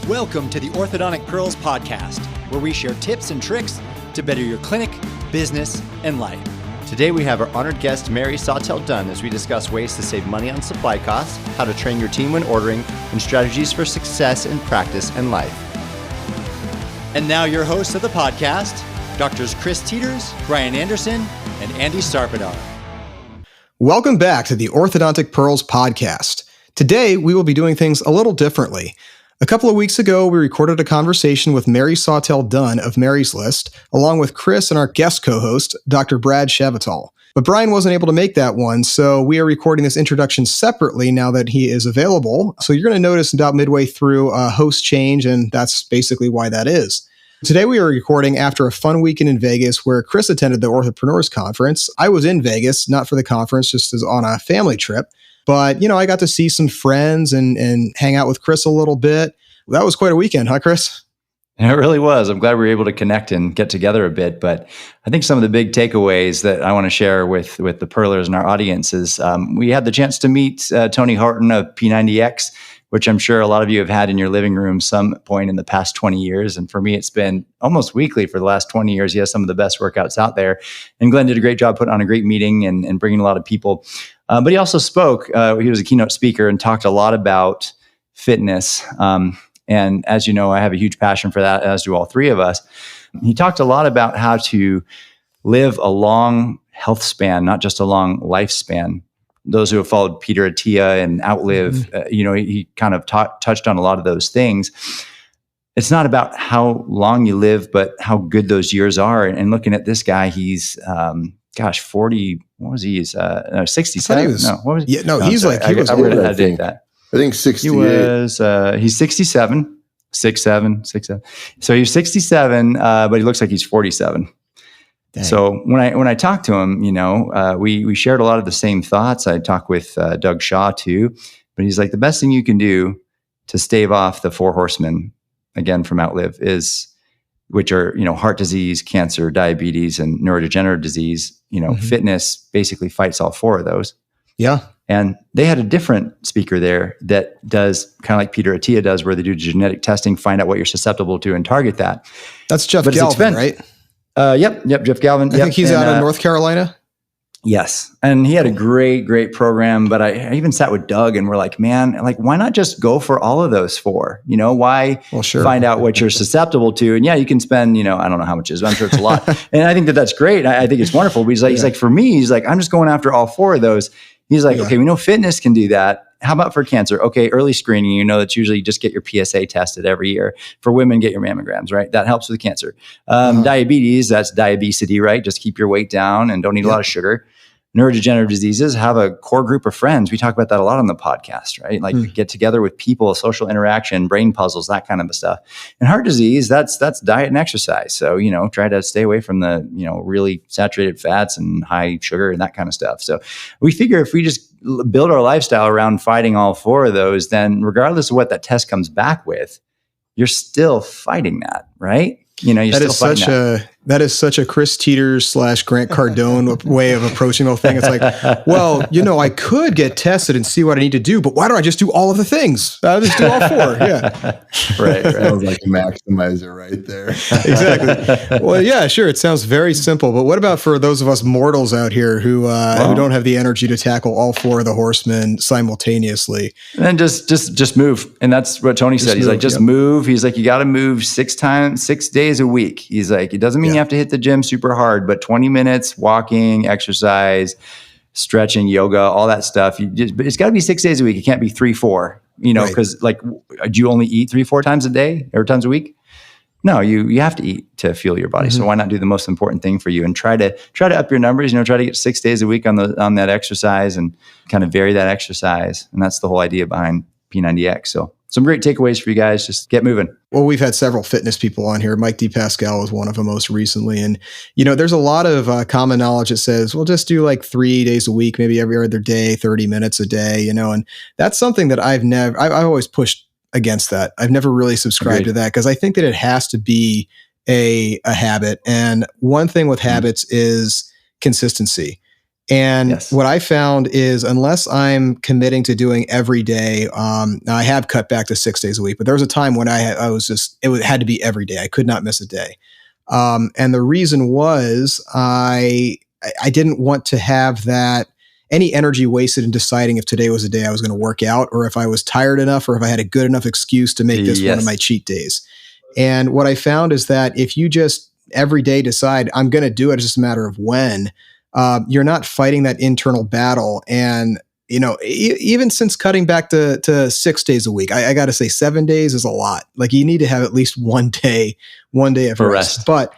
Welcome to the Orthodontic Pearls Podcast, where we share tips and tricks to better your clinic, business, and life. Today we have our honored guest, Mary Sawtelle Dunn, as we discuss ways to save money on supply costs, how to train your team when ordering, and strategies for success in practice and life. And now your hosts of the podcast, Drs. Chris Teeters, Brian Anderson, and Andy Sarpotdar. Welcome back to the Orthodontic Pearls Podcast. Today we will be doing things a little differently. A couple of weeks ago, we recorded a conversation with Mary Sawtelle Dunn of Mary's List, along with Chris and our guest co-host, Dr. Brad Chevital. But Brian wasn't able to make that one, so we are recording this introduction separately now that he is available. So you're going to notice about midway through a host change, and that's basically why that is. Today we are recording after a fun weekend in Vegas where Chris attended the Orthopreneurs Conference. I was in Vegas, not for the conference, just as on a family trip. But, I got to see some friends and hang out with Chris a little bit. That was quite a weekend, huh, Chris? It really was. I'm glad we were able to connect and get together a bit. But I think some of the big takeaways that I want to share with the Pearlers and our audience is we had the chance to meet Tony Horton of P90X, which I'm sure a lot of you have had in your living room some point in the past 20 years. And for me, it's been almost weekly for the last 20 years. He has some of the best workouts out there. And Glenn did a great job putting on a great meeting and bringing a lot of people. But he also spoke, he was a keynote speaker and talked a lot about fitness. And as you know, I have a huge passion for that, as do all three of us. He talked a lot about how to live a long health span, not just a long lifespan. Those who have followed Peter Attia and Outlive, he kind of touched on a lot of those things. It's not about how long you live, but how good those years are. And looking at this guy, he's 40. What was he? 67. I think 68. He's 67, 6'7". So he's 67, but he looks like he's 47. Dang. So when I talked to him, we shared a lot of the same thoughts. I talked with Doug Shaw too, but he's like, the best thing you can do to stave off the four horsemen, again from Outlive, which are heart disease, cancer, diabetes, and neurodegenerative disease. Fitness basically fights all four of those. Yeah. And they had a different speaker there that does kind of like Peter Attia does, where they do genetic testing, find out what you're susceptible to, and target that. That's Jeff Galvin, right? Yep, Jeff Galvin. I think he's out of North Carolina. Yes, and he had a great program. But I even sat with Doug, and we're like, man, why not just go for all of those four? Why find out what you're susceptible to? And yeah, you can spend, I don't know how much it is, but I'm sure it's a lot. And I think that's great. I think it's wonderful. But he's like, for me, I'm just going after all four of those. He's like, okay, we know fitness can do that. How about for cancer? Okay, early screening, that's usually just get your PSA tested every year. For women, get your mammograms, right? That helps with cancer. Diabetes, that's diabesity, right? Just keep your weight down and don't eat a lot of sugar. Neurodegenerative diseases, have a core group of friends. We talk about that a lot on the podcast, right? Get together with people, social interaction, brain puzzles, that kind of stuff. And heart disease, that's diet and exercise. So, try to stay away from the, really saturated fats and high sugar and that kind of stuff. So we figure if we just build our lifestyle around fighting all four of those, then regardless of what that test comes back with, you're still fighting that, right? That is such a Chris Teeters / Grant Cardone way of approaching the whole thing. It's like, well, I could get tested and see what I need to do, but why don't I just do all of the things? I'll just do all four. Yeah. Right. Sounds like a maximizer right there. Exactly. Well, yeah, sure. It sounds very simple, but what about for those of us mortals out here who don't have the energy to tackle all four of the horsemen simultaneously? And just move. And that's what Tony said. He's like, just move. He's like, you got to move 6 days a week. He's like, it doesn't mean you have to hit the gym super hard, but 20 minutes walking, exercise, stretching, yoga, all that stuff. But it's got to be 6 days a week. It can't be 3-4, because do you only eat 3-4 times a day or times a week? No, you have to eat to fuel your body. Mm-hmm. So why not do the most important thing for you and try to up your numbers, try to get 6 days a week on that exercise and kind of vary that exercise. And that's the whole idea behind P90X. So some great takeaways for you guys. Just get moving. Well, we've had several fitness people on here. Mike DePascal was one of them most recently. And, there's a lot of common knowledge that says, well, just do 3 days a week, maybe every other day, 30 minutes a day, and that's something that I've always pushed against that. I've never really subscribed to that because I think that it has to be a habit. And one thing with habits is consistency. And what I found is unless I'm committing to doing every day, now I have cut back to 6 days a week, but there was a time when I was just, it had to be every day. I could not miss a day. And the reason was I didn't want to have that any energy wasted in deciding if today was a day I was going to work out, or if I was tired enough, or if I had a good enough excuse to make this one of my cheat days. And what I found is that if you just every day decide I'm going to do it, it's just a matter of when, you're not fighting that internal battle. And, even since cutting back to 6 days a week, I got to say 7 days is a lot. Like you need to have at least one day of rest. But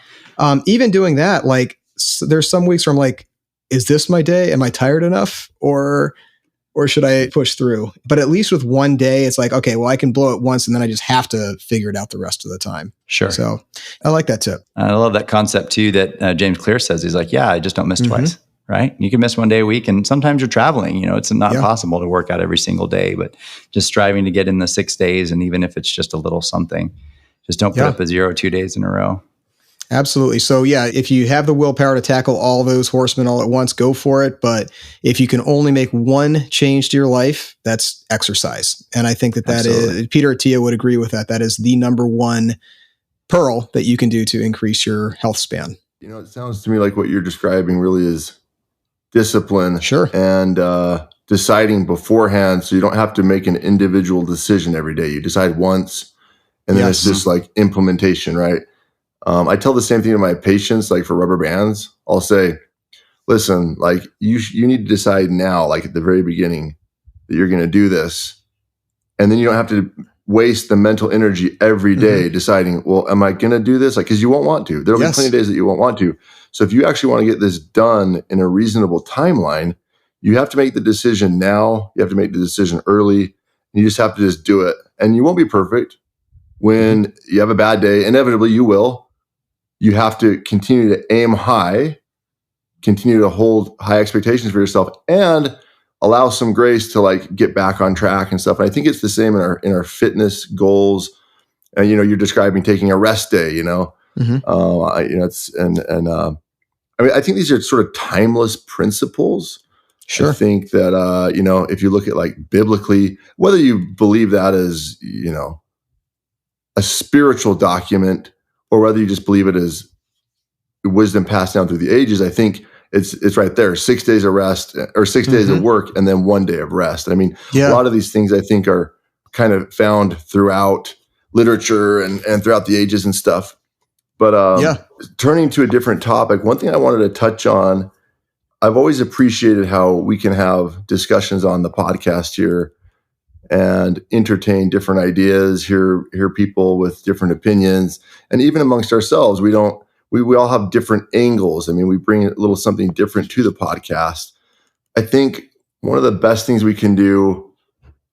even doing that, like there's some weeks where I'm like, is this my day? Am I tired enough? Or should I push through? But at least with one day, it's like, okay, well, I can blow it once and then I just have to figure it out the rest of the time. Sure. So I like that tip. I love that concept too that James Clear says. He's like, I just don't miss twice, right? You can miss one day a week and sometimes you're traveling. It's not possible to work out every single day, but just striving to get in the 6 days. And even if it's just a little something, just don't put up a 0 2 days in a row. Absolutely. So if you have the willpower to tackle all those horsemen all at once, go for it. But if you can only make one change to your life, that's exercise. And I think that is, Peter Attia would agree with that. That is the number one pearl that you can do to increase your health span. It sounds to me like what you're describing really is discipline. Sure. And deciding beforehand, so you don't have to make an individual decision every day. You decide once, and then it's just like implementation, right? I tell the same thing to my patients, like for rubber bands. I'll say, listen, like you need to decide now, like at the very beginning, that you're going to do this. And then you don't have to waste the mental energy every day deciding, well, am I going to do this? Like, because you won't want to. There'll be plenty of days that you won't want to. So if you actually want to get this done in a reasonable timeline, you have to make the decision now. You have to make the decision early. You just have to just do it. And you won't be perfect. When you have a bad day, inevitably you will. You have to continue to aim high, continue to hold high expectations for yourself, and allow some grace to like get back on track and stuff. And I think it's the same in our fitness goals. And you're describing taking a rest day. It's I think these are sort of timeless principles. Sure. I think that if you look at like biblically, whether you believe that as a spiritual document, or whether you just believe it as wisdom passed down through the ages, I think it's right there. 6 days of rest, or 6 days of work, and then 1 day of rest. I mean, a lot of these things I think are kind of found throughout literature and throughout the ages and stuff. But turning to a different topic, one thing I wanted to touch on, I've always appreciated how we can have discussions on the podcast here and entertain different ideas, hear people with different opinions. And even amongst ourselves, we all have different angles. I mean, we bring a little something different to the podcast. I think one of the best things we can do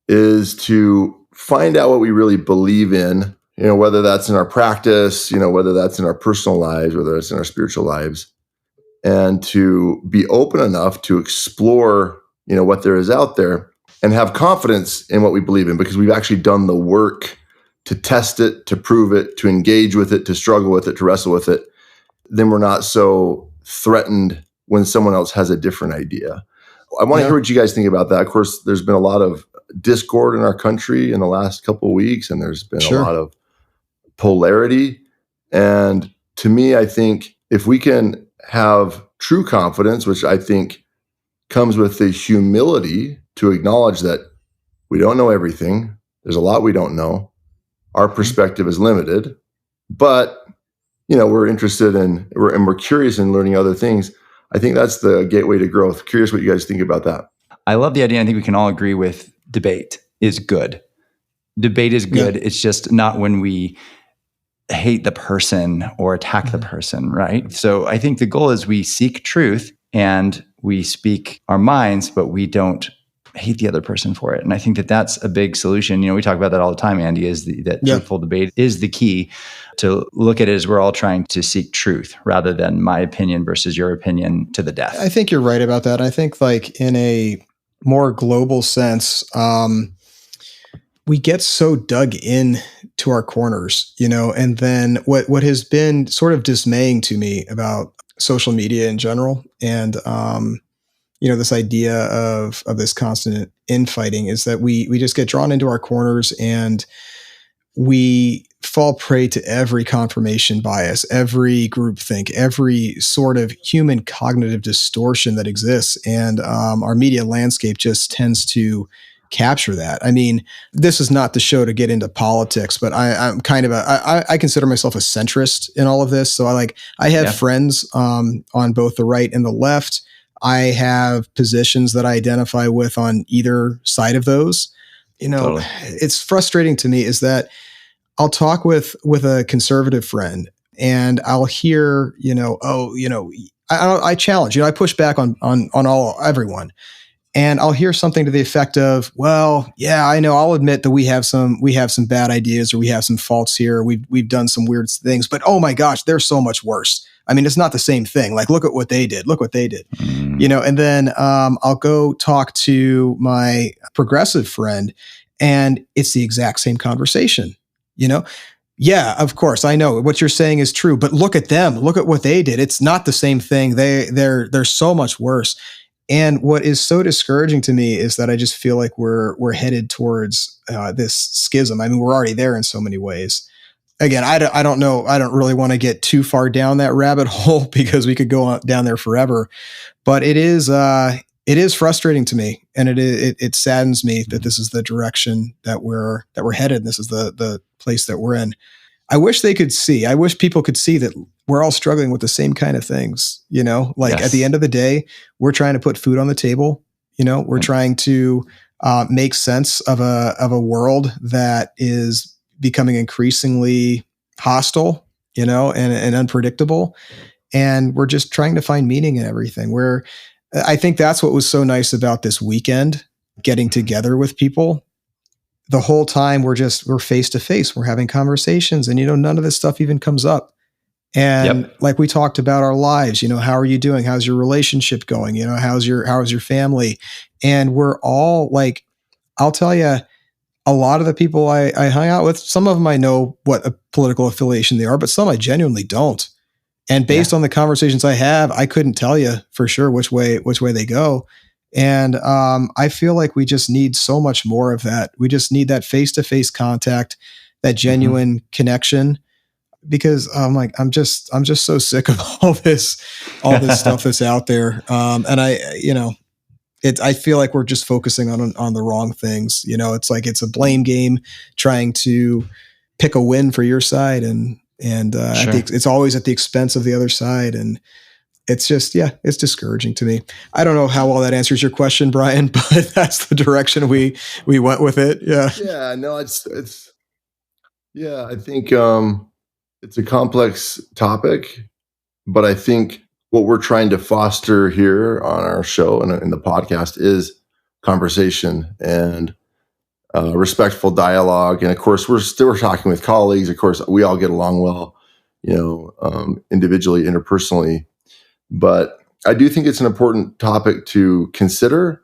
is to find out what we really believe in, whether that's in our practice, whether that's in our personal lives, whether it's in our spiritual lives, and to be open enough to explore, what there is out there, and have confidence in what we believe in, because we've actually done the work to test it, to prove it, to engage with it, to struggle with it, to wrestle with it. Then we're not so threatened when someone else has a different idea. I want to hear what you guys think about that. Of course, there's been a lot of discord in our country in the last couple of weeks, and there's been a lot of polarity. And to me, I think if we can have true confidence, which I think comes with the humility to acknowledge that we don't know everything. There's a lot we don't know. Our perspective is limited, but we're interested in, we're curious in learning other things. I think that's the gateway to growth. Curious what you guys think about that. I love the idea. I think we can all agree with debate is good. Debate is good. It's just not when we hate the person or attack the person, right? So I think the goal is we seek truth and we speak our minds, but we don't hate the other person for it. And I think that that's a big solution. We talk about that all the time, Andy, is that truthful debate is the key to look at it as we're all trying to seek truth rather than my opinion versus your opinion to the death. I think you're right about that. I think like in a more global sense, we get so dug in to our corners, and then what has been sort of dismaying to me about social media in general and this idea of this constant infighting is that we just get drawn into our corners and we fall prey to every confirmation bias, every groupthink, every sort of human cognitive distortion that exists. And our media landscape just tends to capture that. I mean, this is not the show to get into politics, but I'm kind of I consider myself a centrist in all of this. So I have friends on both the right and the left. I have positions that I identify with on either side of those. Totally. It's frustrating to me is that I'll talk with a conservative friend and I'll hear, I challenge, I push back on everyone. And I'll hear something to the effect of, well, yeah, I know, I'll admit that we have some bad ideas or we have some faults here. We've done some weird things, but oh my gosh, they're so much worse. I mean, it's not the same thing. Like, look at what they did. And then I'll go talk to my progressive friend and it's the exact same conversation. Yeah, of course, I know what you're saying is true, but look at them. Look at what they did. It's not the same thing. They're so much worse. And what is so discouraging to me is that I just feel like we're headed towards this schism. I mean, we're already there in so many ways. Again, I don't know. I don't really want to get too far down that rabbit hole because we could go down there forever. But it is frustrating to me, and it saddens me that this is the direction that we're headed. And this is the place that we're in. I wish they could see. I wish people could see that we're all struggling with the same kind of things. At the end of the day, we're trying to put food on the table. We're trying to make sense of a world that is becoming increasingly hostile, and unpredictable. And we're just trying to find meaning in everything. I think that's what was so nice about this weekend, getting together with people. The whole time we're face to face, we're having conversations and, none of this stuff even comes up. And like we talked about our lives, how are you doing? How's your relationship going? How's your family? And we're all like, I'll tell you, a lot of the people I hang out with, some of them I know what a political affiliation they are, but some I genuinely don't. And based on the conversations I have, I couldn't tell you for sure which way they go. And I feel like we just need so much more of that. We just need that face-to-face contact, that genuine connection, because I'm just so sick of all this stuff that's out there. And I feel like we're just focusing on the wrong things. It's like it's a blame game, trying to pick a win for your side, and it's always at the expense of the other side. And it's just, it's discouraging to me. I don't know how well that answers your question, Brian, but that's the direction we went with it. Yeah. Yeah, no, I think it's a complex topic, but I think what we're trying to foster here on our show and in the podcast is conversation and respectful dialogue. And of course, we're talking with colleagues. Of course, we all get along well, individually, interpersonally. But I do think it's an important topic to consider.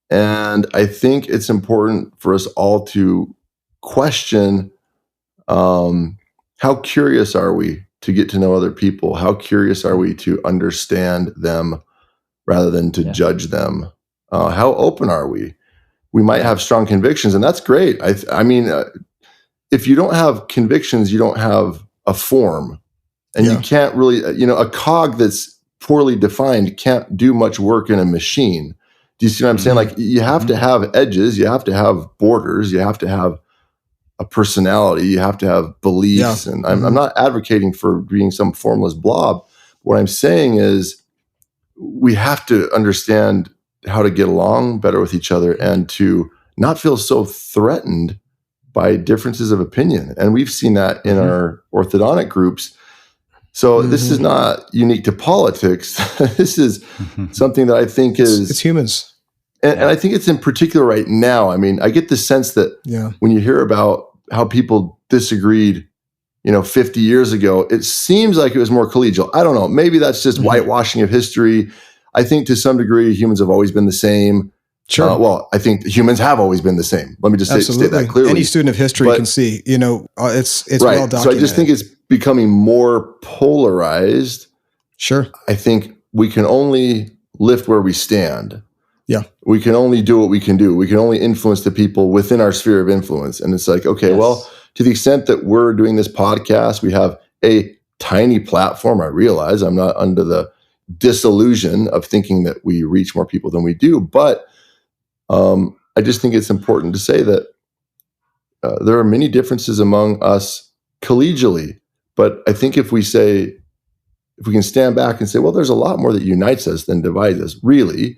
And I think it's important for us all to question how curious are we to get to know other people? How curious are we to understand them rather than to judge them? How open are we? We might have strong convictions, and that's great. I mean, if you don't have convictions, you don't have a form. And you can't really, a cog that's poorly defined can't do much work in a machine. Do you see what I'm saying? Like, you have to have edges, you have to have borders, you have to have a personality, you have to have beliefs. And I'm not advocating for being some formless blob. What I'm saying is we have to understand how to get along better with each other and to not feel so threatened by differences of opinion. And we've seen that in our orthodontic groups. So this is not unique to politics. This is something that I think it's humans. And I think it's in particular right now. I mean, I get the sense that when you hear about how people disagreed, 50 years ago, it seems like it was more collegial. I don't know. Maybe that's just whitewashing of history. I think to some degree, humans have always been the same. Sure. Well, I think humans have always been the same. Let me just state that clearly. Any student of history can see, it's right. Well documented. So I just think it's becoming more polarized. Sure. I think we can only lift where we stand. Yeah. We can only do what we can do. We can only influence the people within our sphere of influence. And it's like, okay, well, to the extent that we're doing this podcast, we have a tiny platform. I realize I'm not under the disillusion of thinking that we reach more people than we do. But I just think it's important to say that there are many differences among us collegially. But I think if we can stand back and say, well, there's a lot more that unites us than divides us, really.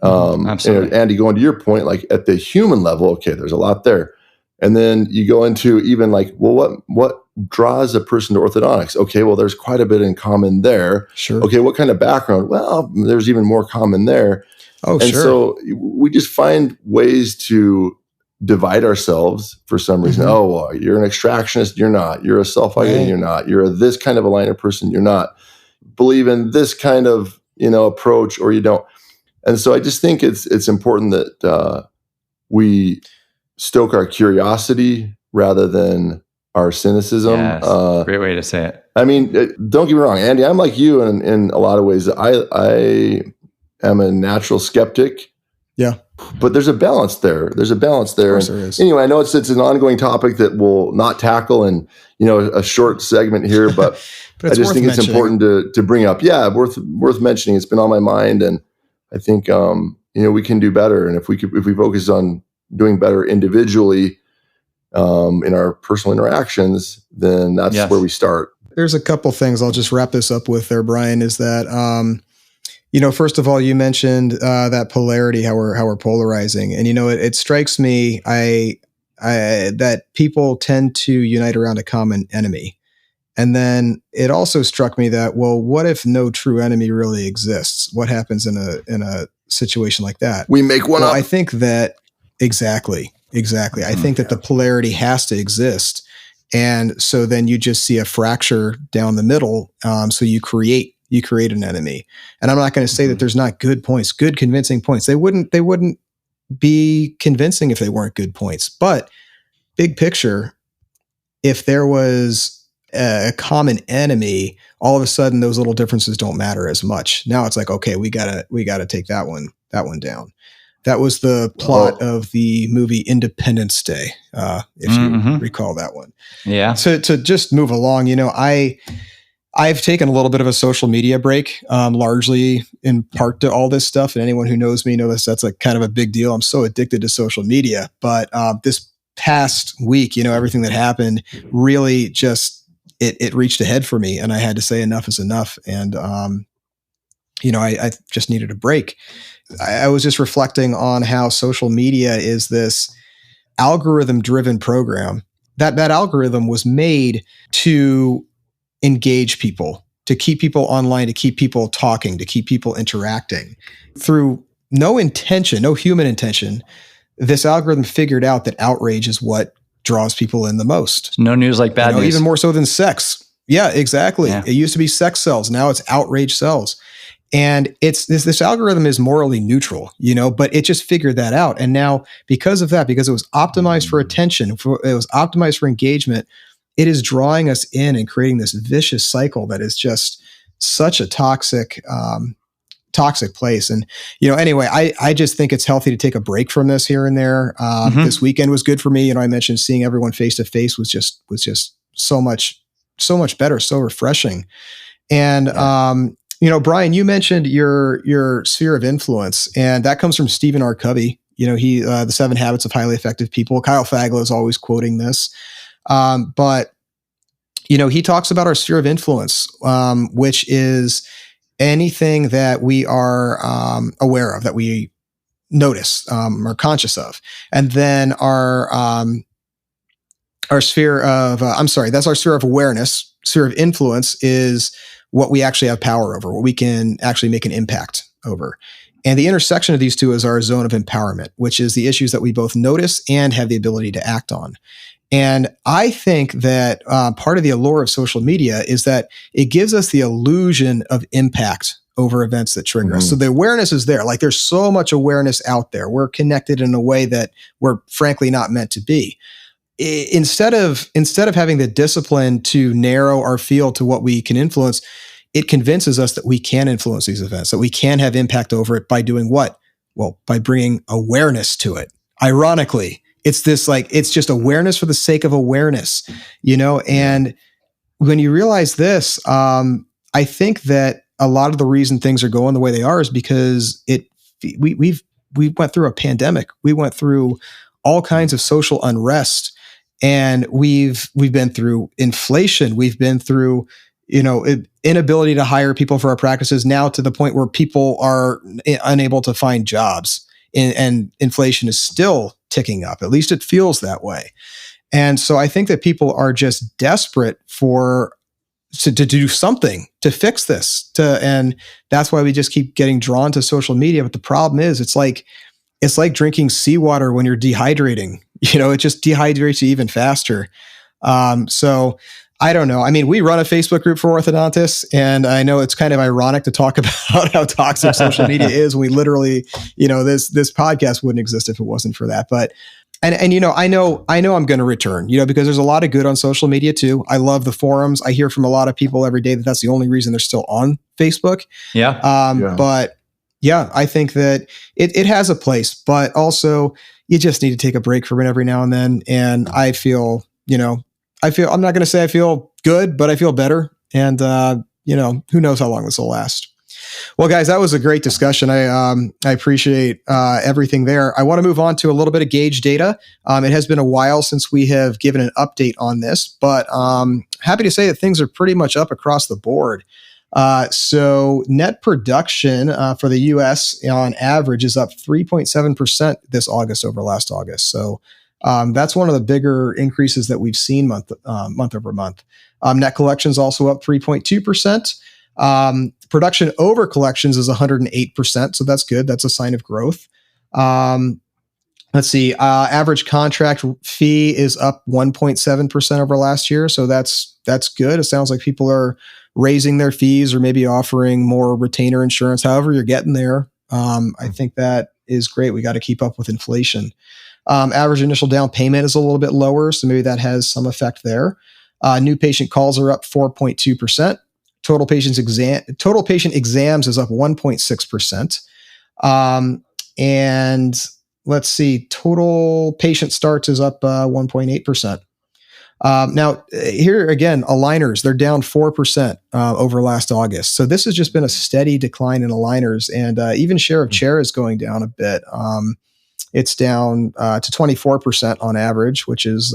Absolutely. And Andy, going to your point, like at the human level, okay, there's a lot there. And then you go into even like, well, what draws a person to orthodontics? Okay, well, there's quite a bit in common there. Sure. Okay, what kind of background? Well, there's even more common there. Oh, and sure. so we just find ways to divide ourselves for some reason. Oh, well, you're an extractionist, you're not. You're a self-hygiene, you're not. You're this kind of aligner person, you're not. Believe in this kind of, approach, or you don't. And so I just think it's important that we stoke our curiosity rather than our cynicism. Yes, great way to say it. I mean, don't get me wrong, Andy, I'm like you in a lot of ways. I am a natural skeptic. Yeah. But there's a balance there. There's a balance there. Of course there is. Anyway, I know it's an ongoing topic that we'll not tackle in a short segment here, but I just think it's important to bring up. Yeah, worth mentioning. It's been on my mind, and I think we can do better. And if we focus on doing better individually in our personal interactions, then that's where we start. There's a couple things I'll just wrap this up with there, Brian, is that first of all, you mentioned that polarity, how we're polarizing, and it strikes me that people tend to unite around a common enemy, and then it also struck me that, well, what if no true enemy really exists? What happens in a situation like that? We make one up. I think that exactly. I think that the polarity has to exist, and so then you just see a fracture down the middle. So you create an enemy. And I'm not going to say that there's not good points, good convincing points. They wouldn't be convincing if they weren't good points. But big picture, if there was a common enemy, all of a sudden those little differences don't matter as much. Now it's like, okay, we gotta take that one down. That was the plot of the movie Independence Day, if you recall that one. Yeah. To just move along, I've taken a little bit of a social media break, largely in part to all this stuff. And anyone who knows me knows that's a kind of a big deal. I'm so addicted to social media. But this past week, everything that happened really just, it reached a head for me. And I had to say enough is enough. And, I just needed a break. I was just reflecting on how social media is this algorithm-driven program. That algorithm was made to engage people, to keep people online, to keep people talking, to keep people interacting. Through no human intention, this algorithm figured out that outrage is what draws people in the most. No news like bad news. Even more so than sex. Yeah, exactly. Yeah. It used to be sex sells. Now it's outrage sells. And this algorithm is morally neutral, but it just figured that out. And now because of that, because it was optimized for attention, it was optimized for engagement, it is drawing us in and creating this vicious cycle that is just such a toxic place. And, anyway, I just think it's healthy to take a break from this here and there. This weekend was good for me. I mentioned seeing everyone face to face was just so much better, so refreshing. And, Brian, you mentioned your sphere of influence, and that comes from Stephen R. Covey. He, the 7 Habits of Highly Effective People. Kyle Fagla is always quoting this. But he talks about our sphere of influence, which is anything that we are aware of, that we notice, are conscious of. And then our sphere of, that's our sphere of awareness. Sphere of influence is what we actually have power over, what we can actually make an impact over. And the intersection of these two is our zone of empowerment, which is the issues that we both notice and have the ability to act on. And I think that part of the allure of social media is that it gives us the illusion of impact over events that trigger us. So the awareness is there. Like there's so much awareness out there. We're connected in a way that we're frankly not meant to be. Instead of having the discipline to narrow our field to what we can influence, it convinces us that we can influence these events, that we can have impact over it by doing what? Well, by bringing awareness to it. Ironically, it's this like, it's just awareness for the sake of awareness, and when you realize this, I think that a lot of the reason things are going the way they are is because we went through a pandemic. We went through all kinds of social unrest, and we've been through inflation. We've been through, inability to hire people for our practices, now to the point where people are unable to find jobs, and inflation is still ticking up. At least it feels that way. And so I think that people are just desperate to do something to fix this. And that's why we just keep getting drawn to social media. But the problem is, it's like drinking seawater when you're dehydrating. It just dehydrates you even faster. So I don't know. I mean, we run a Facebook group for orthodontists, and I know it's kind of ironic to talk about how toxic social media is. We literally, this podcast wouldn't exist if it wasn't for that. But And I know I'm going to return, because there's a lot of good on social media too. I love the forums. I hear from a lot of people every day that that's the only reason they're still on Facebook. Yeah. But yeah, I think that it has a place, but also you just need to take a break from it every now and then. And I feel, I'm not going to say I feel good, but I feel better. And, who knows how long this will last. Well, guys, that was a great discussion. I appreciate everything there. I want to move on to a little bit of gauge data. It has been a while since we have given an update on this, but happy to say that things are pretty much up across the board. So net production for the U.S. on average is up 3.7% this August over last August. So that's one of the bigger increases that we've seen month over month. Net collections also up 3.2%. Production over collections is 108%. So that's good. That's a sign of growth. Let's see. Average contract fee is up 1.7% over last year. So that's good. It sounds like people are raising their fees or maybe offering more retainer insurance. However you're getting there. I think that is great. We got to keep up with inflation. Average initial down payment is a little bit lower. So maybe that has some effect there. New patient calls are up 4.2%. Total patient exams is up 1.6%. And let's see, total patient starts is up 1.8%. Now, here again, aligners, they're down 4% over last August. So this has just been a steady decline in aligners, and even share of chair is going down a bit. It's down to 24% on average, which is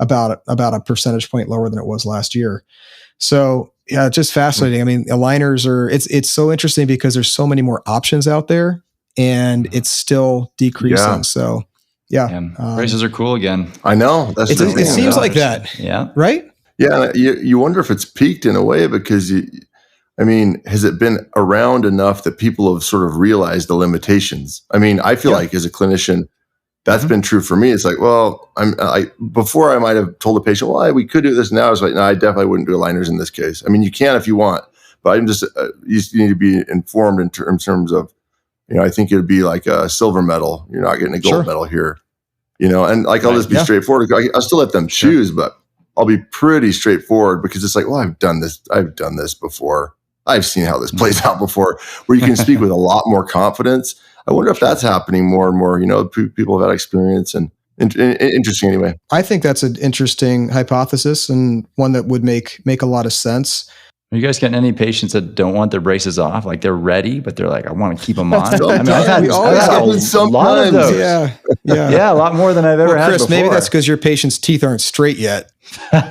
about a percentage point lower than it was last year. So yeah, just fascinating. I mean, aligners it's so interesting because there's so many more options out there, and it's still decreasing. Yeah. So yeah. Braces are cool again. I know. It seems like that. Yeah. Right? Yeah. You wonder if it's peaked in a way because has it been around enough that people have sort of realized the limitations? I mean, I feel like as a clinician, that's been true for me. It's like, well, before I might have told the patient, well, we could do this. Now it's like, no, I definitely wouldn't do aligners in this case. I mean, you can if you want, but I'm just, you need to be informed in terms of, I think it'd be like a silver medal. You're not getting a gold medal here, and like, I'll just be straightforward. I'll still let them choose, but I'll be pretty straightforward because it's like, well, I've done this before. I've seen how this plays out before, where you can speak with a lot more confidence. I wonder if that's happening more and more. People have had experience and interesting anyway. I think that's an interesting hypothesis and one that would make a lot of sense. Are you guys getting any patients that don't want their braces off? Like they're ready, but they're like, I want to keep them on. I've had a lot of those. Yeah, a lot more than I've ever had Chris, before. maybe that's because your patient's teeth aren't straight yet. Probably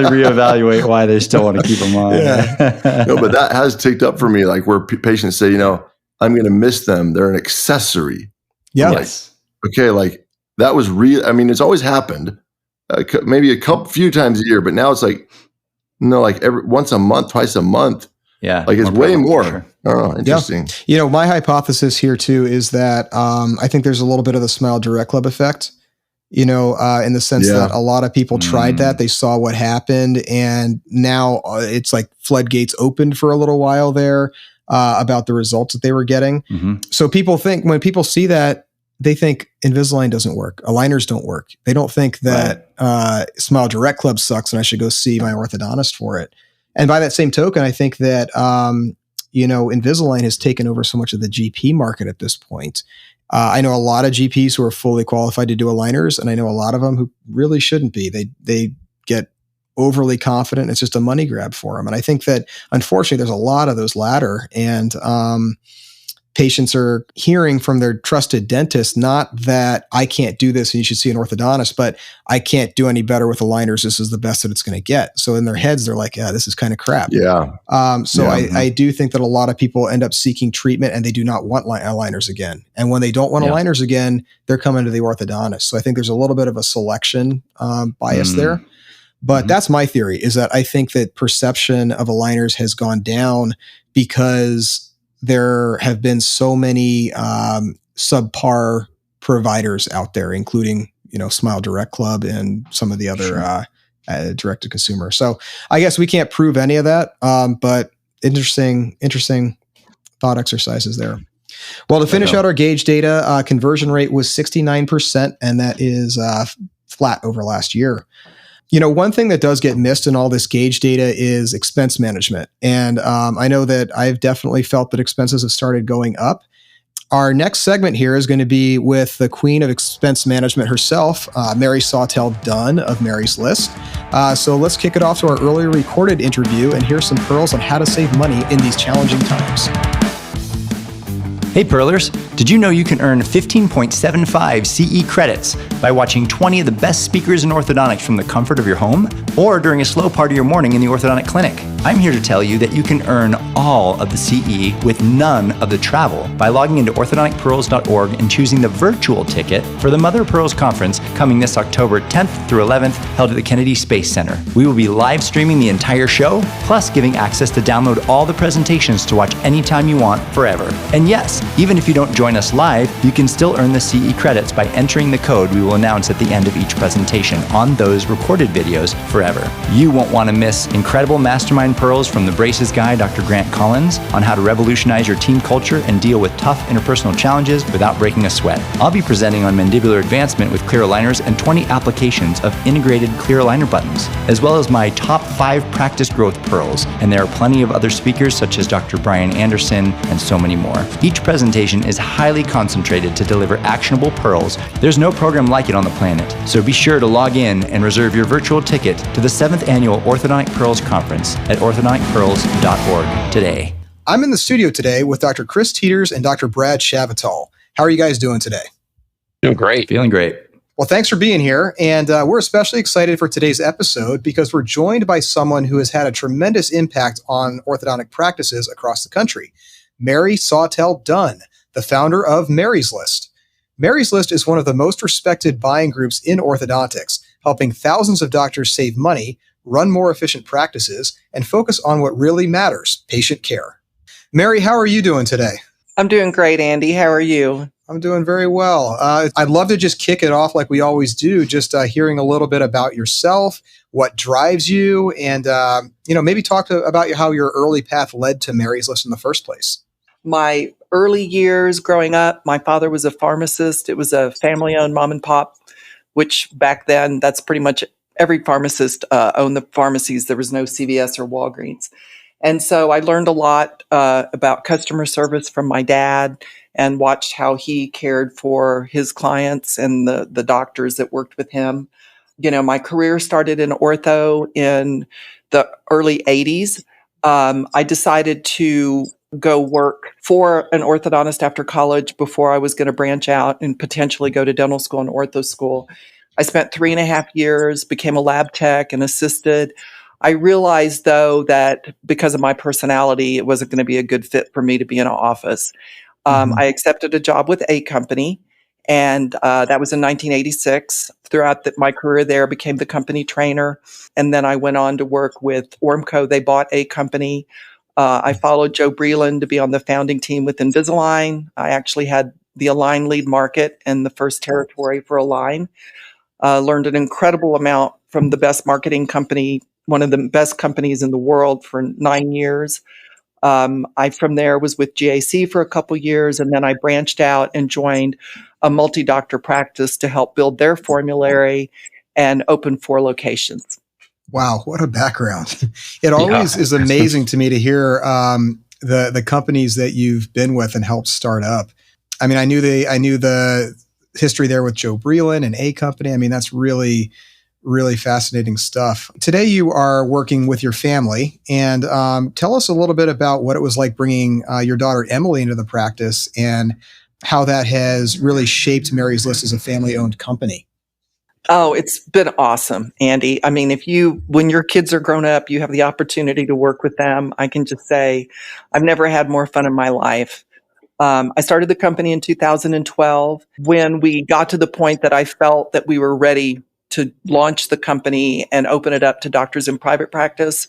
reevaluate why they still want to keep them on. Yeah. No, but that has ticked up for me, like where patients say, I'm going to miss them. They're an accessory. Yeah. Yes. Okay. Like that was real. I mean, it's always happened maybe few times a year, but now it's like, like once a month, twice a month. Yeah. Like it's way more. Sure. Oh, interesting. Yeah. My hypothesis here too is that I think there's a little bit of the Smile Direct Club effect, in the sense that a lot of people tried that. They saw what happened, and now it's like floodgates opened for a little while there about the results that they were getting. Mm-hmm. So people think, when people see that, they think Invisalign doesn't work. Aligners don't work. They don't think that Smile Direct Club sucks and I should go see my orthodontist for it. And by that same token, I think that, Invisalign has taken over so much of the GP market at this point. I know a lot of GPs who are fully qualified to do aligners, and I know a lot of them who really shouldn't be. They get overly confident. It's just a money grab for them. And I think that, unfortunately, there's a lot of those latter, and patients are hearing from their trusted dentist, not that I can't do this and you should see an orthodontist, but I can't do any better with aligners. This is the best that it's going to get. So in their heads, they're like, yeah, this is kind of crap. Yeah. I do think that a lot of people end up seeking treatment and they do not want aligners again. And when they don't want aligners again, they're coming to the orthodontist. So I think there's a little bit of a selection bias there. But that's my theory, is that I think that perception of aligners has gone down because there have been so many subpar providers out there, including, Smile Direct Club and some of the other direct to consumer. So I guess we can't prove any of that, but interesting thought exercises there. Well, to finish out our gauge data, conversion rate was 69%, and that is flat over last year. One thing that does get missed in all this gauge data is expense management. And I know that I've definitely felt that expenses have started going up. Our next segment here is going to be with the queen of expense management herself, Mary Sawtelle Dunn of Mary's List. So let's kick it off to our earlier recorded interview and hear some pearls on how to save money in these challenging times. Hey Pearlers, did you know you can earn 15.75 CE credits by watching 20 of the best speakers in orthodontics from the comfort of your home or during a slow part of your morning in the orthodontic clinic? I'm here to tell you that you can earn all of the CE with none of the travel by logging into orthodonticpearls.org and choosing the virtual ticket for the Mother of Pearls Conference coming this October 10th through 11th, held at the Kennedy Space Center. We will be live streaming the entire show, plus giving access to download all the presentations to watch anytime you want forever. And yes, even if you don't join us live, you can still earn the CE credits by entering the code we will announce at the end of each presentation on those recorded videos forever. You won't want to miss incredible mastermind pearls from the Braces guy, Dr. Grant Collins, on how to revolutionize your team culture and deal with tough interpersonal challenges without breaking a sweat. I'll be presenting on mandibular advancement with clear aligners and 20 applications of integrated clear aligner buttons, as well as my top 5 practice growth pearls. And there are plenty of other speakers such as Dr. Brian Anderson and so many more. Each presentation is highly concentrated to deliver actionable pearls. There's no program like it on the planet. So be sure to log in and reserve your virtual ticket to the 7th Annual Orthodontic Pearls Conference at orthodonticpearls.org today. I'm in the studio today with Dr. Chris Teeters and Dr. Brad Sawtelle. How are you guys doing today? Doing great. Feeling great. Well, thanks for being here. And we're especially excited for today's episode because we're joined by someone who has had a tremendous impact on orthodontic practices across the country, Mary Sawtelle Dunn, the founder of Mary's List. Mary's List is one of the most respected buying groups in orthodontics, helping thousands of doctors save money, run more efficient practices, and focus on what really matters, patient care. Mary, how are you doing today? I'm doing great, Andy. How are you? I'm doing very well. I'd love to just kick it off like we always do, just hearing a little bit about yourself, what drives you, and maybe talk about how your early path led to Mary's List in the first place. My early years growing up, my father was a pharmacist. It was a family-owned mom and pop, which back then, that's pretty much every pharmacist owned the pharmacies. There was no CVS or Walgreens. And so I learned a lot about customer service from my dad and watched how he cared for his clients and the doctors that worked with him. My career started in ortho in the early 80s. I decided to go work for an orthodontist after college before I was going to branch out and potentially go to dental school and ortho school. I spent 3.5 years, became a lab tech and assisted. I realized, though, that because of my personality, it wasn't going to be a good fit for me to be in an office. I accepted a job with a company, and that was in 1986. Throughout my career there, I became the company trainer, and then I went on to work with Ormco. They bought a company. I followed Joe Breland to be on the founding team with Invisalign. I actually had the Align lead market and the first territory for Align. Learned an incredible amount from the best marketing company, one of the best companies in the world, for 9 years. I, from there, was with GAC for a couple years, and then I branched out and joined a multi-doctor practice to help build their formulary and open 4 locations. Wow, what a background. It always is amazing to me to hear the companies that you've been with and helped start up. I mean, I knew the history there with Joe Breland and A Company. I mean, that's really, really fascinating stuff. Today, you are working with your family, and tell us a little bit about what it was like bringing your daughter Emily into the practice and how that has really shaped Mary's List as a family-owned company. Oh, it's been awesome, Andy. I mean, when your kids are grown up, you have the opportunity to work with them. I can just say I've never had more fun in my life. I started the company in 2012 when we got to the point that I felt that we were ready to launch the company and open it up to doctors in private practice,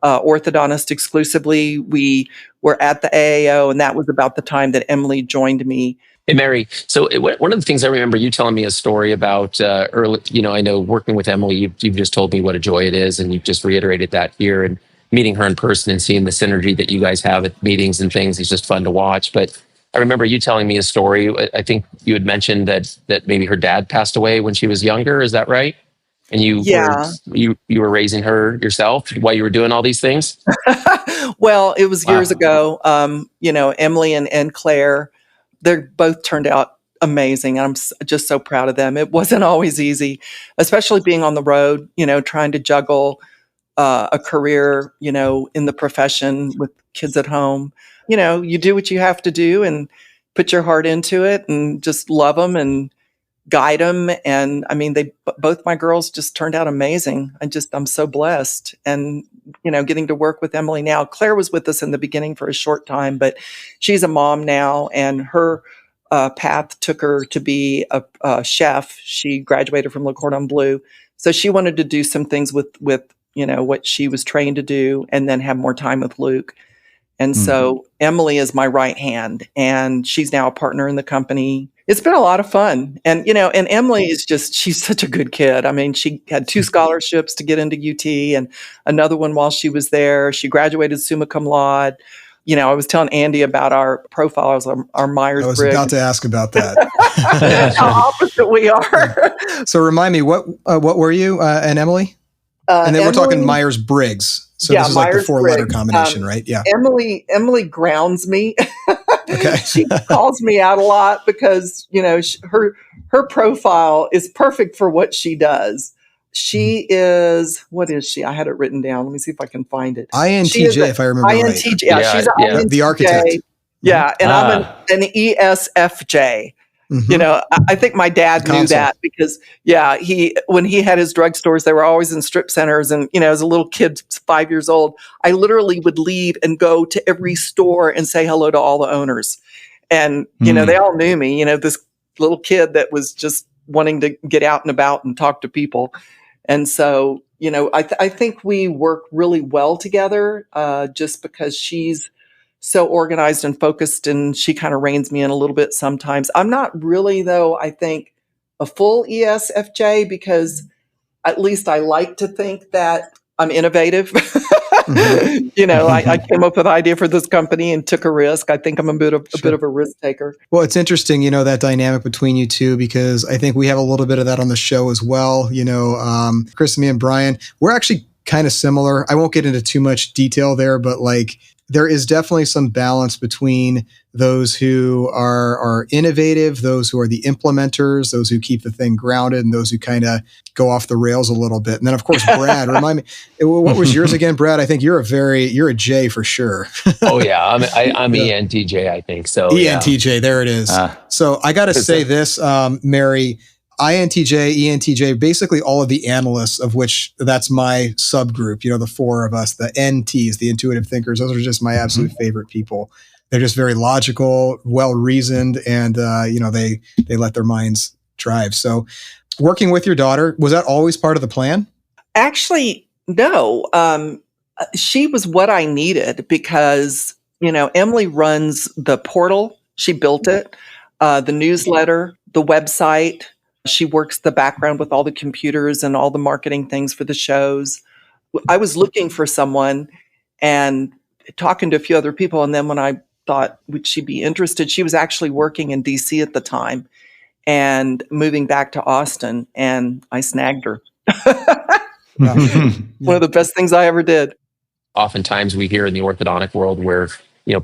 orthodontist exclusively. We were at the AAO, and that was about the time that Emily joined me. Hey, Mary. So one of the things I remember you telling me a story about early, I know working with Emily, you've just told me what a joy it is. And you've just reiterated that here, and meeting her in person and seeing the synergy that you guys have at meetings and things is just fun to watch. But I remember you telling me a story. I think you had mentioned that maybe her dad passed away when she was younger. Is that right? And you were raising her yourself while you were doing all these things? Well, it was years ago. Emily and Claire, they both turned out amazing. I'm just so proud of them. It wasn't always easy, especially being on the road, trying to juggle a career, in the profession with kids at home. You do what you have to do and put your heart into it and just love them and guide them. And I mean, both my girls just turned out amazing. I'm so blessed. And, getting to work with Emily now. Claire was with us in the beginning for a short time, but she's a mom now, and her path took her to be a chef. She graduated from Le Cordon Bleu. So she wanted to do some things with what she was trained to do, and then have more time with Luke. And so Emily is my right hand, and she's now a partner in the company. It's been a lot of fun. And, and Emily is she's such a good kid. I mean, she had 2 scholarships to get into UT and another one while she was there. She graduated summa cum laude. I was telling Andy about our profiles, our Myers-Briggs. I was about to ask about that. How opposite we are. So remind me, what were you and Emily? And then Emily, we're talking Myers-Briggs. So this is like the 4-letter combination, right? Yeah. Emily grounds me. Okay. She calls me out a lot because, her profile is perfect for what she does. She is, what is she? I had it written down. Let me see if I can find it. INTJ, if I remember right. INTJ, she's an INTJ. The architect. Yeah, and I'm an ESFJ. I think my dad knew that because, when he had his drugstores, they were always in strip centers. And, as a little kid, 5 years old, I literally would leave and go to every store and say hello to all the owners. And, they all knew me, this little kid that was just wanting to get out and about and talk to people. And so, I think we work really well together just because she's so organized and focused, and she kind of reins me in a little bit sometimes. I'm not really, though, I think, a full ESFJ, because at least I like to think that I'm innovative. I came up with an idea for this company and took a risk. I think I'm a bit of a risk taker. Well, it's interesting, that dynamic between you two, because I think we have a little bit of that on the show as well. Chris, me and Brian, we're actually kind of similar. I won't get into too much detail there, but there is definitely some balance between those who are innovative, those who are the implementers, those who keep the thing grounded, and those who kind of go off the rails a little bit. And then, of course, Brad, remind me, what was yours again, Brad? I think you're a J for sure. Oh yeah, I'm ENTJ, I think so. ENTJ, there it is. So I got to say this, Mary. INTJ, ENTJ, basically all of the analysts, of which that's my subgroup, the 4 of us, the NTs, the intuitive thinkers, those are just my absolute favorite people. They're just very logical, well-reasoned, and, they let their minds drive. So working with your daughter, was that always part of the plan? Actually, no. She was what I needed because, Emily runs the portal. She built it, the newsletter, the website. She works the background with all the computers and all the marketing things for the shows. I was looking for someone and talking to a few other people. And then when I thought, would she be interested? She was actually working in DC at the time and moving back to Austin, and I snagged her. One of the best things I ever did. Oftentimes we hear in the orthodontic world where,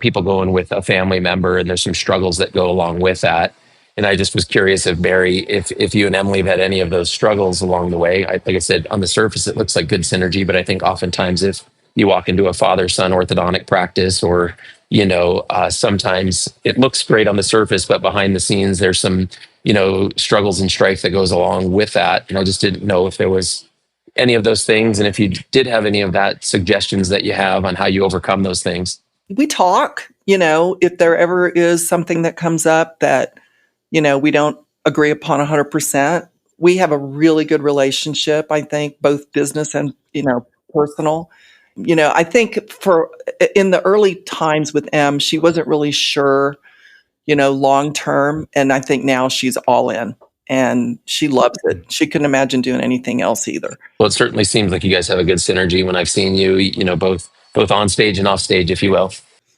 people go in with a family member and there's some struggles that go along with that. And I just was curious if Mary, if you and Emily have had any of those struggles along the way. Like I said, on the surface, it looks like good synergy, but I think oftentimes if you walk into a father-son orthodontic practice or, sometimes it looks great on the surface, but behind the scenes, there's some, struggles and strife that goes along with that. And I just didn't know if there was any of those things. And if you did have any of that, suggestions that you have on how you overcome those things. We talk, if there ever is something that comes up that, we don't agree upon 100%. We have a really good relationship, I think, both business and, personal. I think in the early times with Em, she wasn't really sure, long term. And I think now she's all in. And she loves it. She couldn't imagine doing anything else either. Well, it certainly seems like you guys have a good synergy when I've seen you, both on stage and off stage, if you will.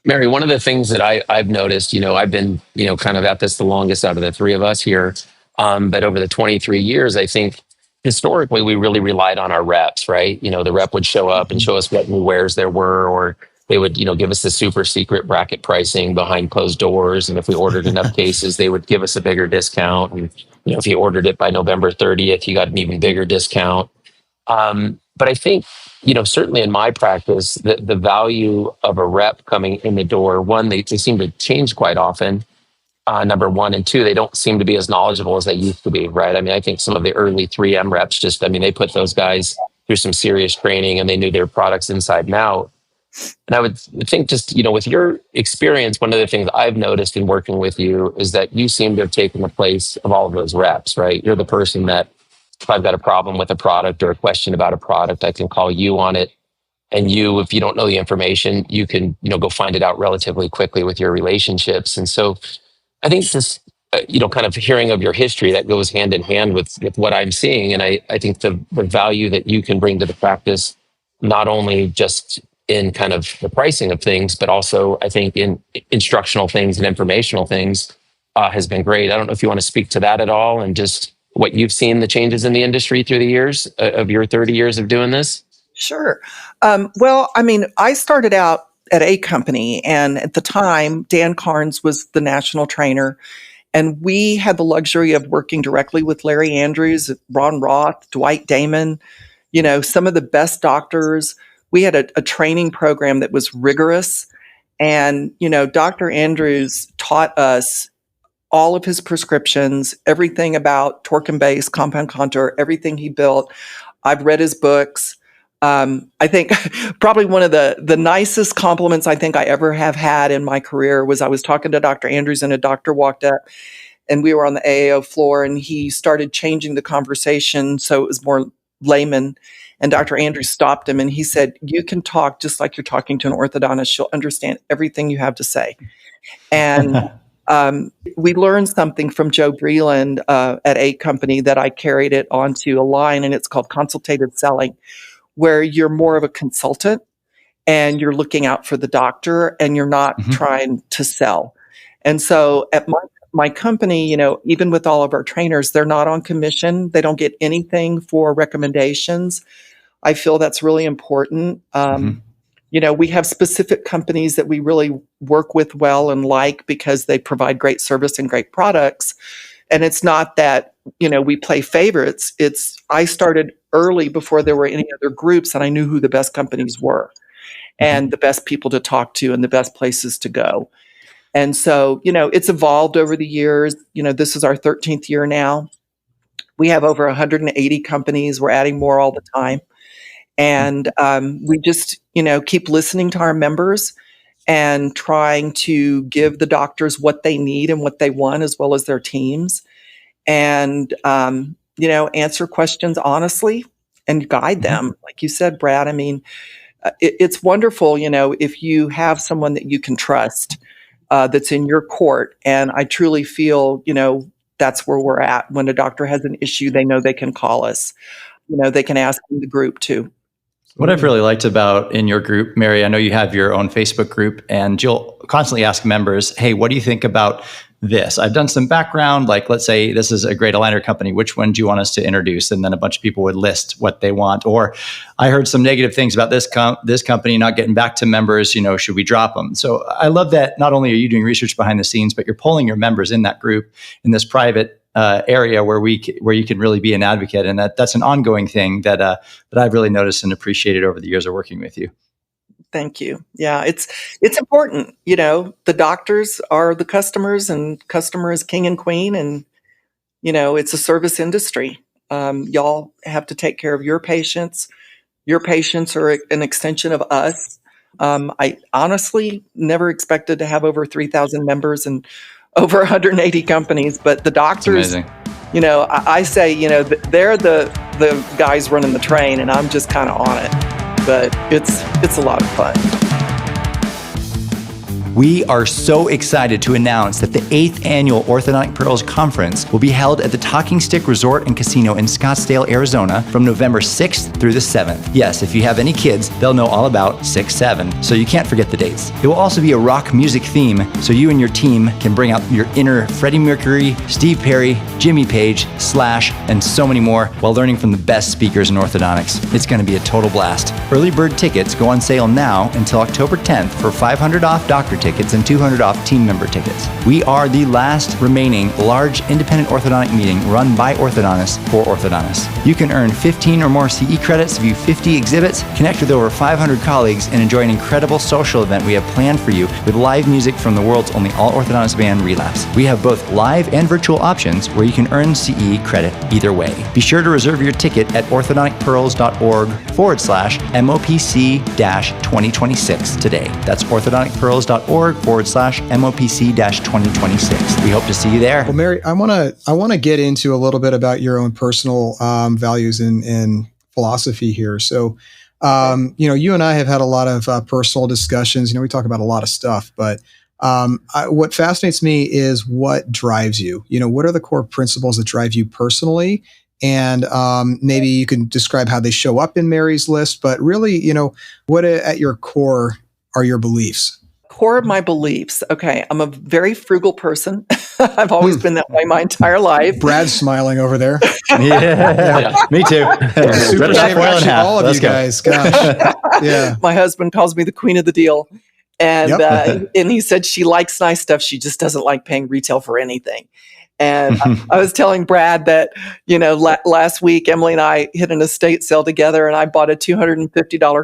Mary, one of the things that I've noticed, I've been, kind of at this the longest out of the three of us here. But over the 23 years, I think historically we really relied on our reps, right? The rep would show up and show us what new wares there were, or they would, give us the super secret bracket pricing behind closed doors. And if we ordered enough cases, they would give us a bigger discount. And if you ordered it by November 30th, you got an even bigger discount. But I think, certainly in my practice, the value of a rep coming in the door, one, they seem to change quite often, number one. And two, they don't seem to be as knowledgeable as they used to be, right? I mean, I think some of the early 3M reps they put those guys through some serious training and they knew their products inside and out. And I would think just, with your experience, one of the things I've noticed in working with you is that you seem to have taken the place of all of those reps, right? You're the person that if I've got a problem with a product or a question about a product, I can call you on it. And you, if you don't know the information, you can, go find it out relatively quickly with your relationships. And so I think this, kind of hearing of your history that goes hand in hand with what I'm seeing. And I think the value that you can bring to the practice, not only just in kind of the pricing of things, but also I think in instructional things and informational things has been great. I don't know if you want to speak to that at all and just what you've seen the changes in the industry through the years of your 30 years of doing this. Sure. Well, I started out at a company, and at the time, Dan Carnes was the national trainer, and we had the luxury of working directly with Larry Andrews, Ron Roth, Dwight Damon, some of the best doctors. We had a training program that was rigorous, and, Dr. Andrews taught us all of his prescriptions, everything about torque and base, compound contour, everything he built. I've read his books. I think probably one of the nicest compliments I think I ever have had in my career was I was talking to Dr. Andrews and a doctor walked up and we were on the AAO floor and he started changing the conversation so it was more layman. And Dr. Andrews stopped him and he said, "You can talk just like you're talking to an orthodontist. She'll understand everything you have to say." And we learned something from Joe Breland at a company that I carried it onto a line, and it's called consultative selling, where you're more of a consultant and you're looking out for the doctor and you're not trying to sell. And so at my company, even with all of our trainers, they're not on commission. They don't get anything for recommendations. I feel that's really important. We have specific companies that we really work with well and like because they provide great service and great products. And it's not that, we play favorites. I started early before there were any other groups and I knew who the best companies were and the best people to talk to and the best places to go. And so, it's evolved over the years. This is our 13th year now. We have over 180 companies. We're adding more all the time. And we just, keep listening to our members and trying to give the doctors what they need and what they want, as well as their teams. And, answer questions honestly and guide them. Like you said, Brad, it's wonderful, if you have someone that you can trust that's in your court. And I truly feel, that's where we're at. When a doctor has an issue, they know they can call us. They can ask the group too. What I've really liked about in your group, Mary, I know you have your own Facebook group and you'll constantly ask members, hey, what do you think about this. I've done some background, like let's say this is a great aligner company. Which one do you want us to introduce? And then a bunch of people would list what they want. Or I heard some negative things about this company not getting back to members. Should we drop them? So I love that not only are you doing research behind the scenes, but you're polling your members in that group in this private area where you can really be an advocate, and that's an ongoing thing that I've really noticed and appreciated over the years of working with you. Thank you. Yeah, it's important. The doctors are the customers, and customer is king and queen, and it's a service industry. Y'all have to take care of your patients. Your patients are an extension of us. I honestly never expected to have over 3,000 members and over 180 companies, but the doctors, I say, they're the guys running the train, and I'm just kind of on it. But it's a lot of fun. We are so excited to announce that the 8th annual Orthodontic Pearls Conference will be held at the Talking Stick Resort and Casino in Scottsdale, Arizona from November 6th through the 7th. Yes, if you have any kids, they'll know all about 6-7, so you can't forget the dates. It will also be a rock music theme, so you and your team can bring out your inner Freddie Mercury, Steve Perry, Jimmy Page, Slash, and so many more while learning from the best speakers in orthodontics. It's going to be a total blast. Early bird tickets go on sale now until October 10th for $500 off doctor tickets and $200 off team member tickets. We are the last remaining large independent orthodontic meeting run by orthodontists for orthodontists. You can earn 15 or more CE credits, view 50 exhibits, connect with over 500 colleagues, and enjoy an incredible social event we have planned for you with live music from the world's only all-orthodontist band, Relapse. We have both live and virtual options where you can earn CE credit either way. Be sure to reserve your ticket at orthodonticpearls.org/MOPC-2026 today. That's orthodonticpearls.org/MOPC-2026. We hope to see you there. Well, Mary, I want to get into a little bit about your own personal values and philosophy here. So, you and I have had a lot of personal discussions. We talk about a lot of stuff, but what fascinates me is what drives you. What are the core principles that drive you personally? And maybe you can describe how they show up in Mary's list, but really, what at your core are your beliefs? Core of my beliefs. Okay. I'm a very frugal person. I've always been that way my entire life. Brad's smiling over there. Yeah. Me too. Super favorite, all of you guys. Gosh. Yeah. My husband calls me the queen of the deal. And and he said she likes nice stuff. She just doesn't like paying retail for anything. And I was telling Brad that, last week, Emily and I hit an estate sale together, and I bought a $250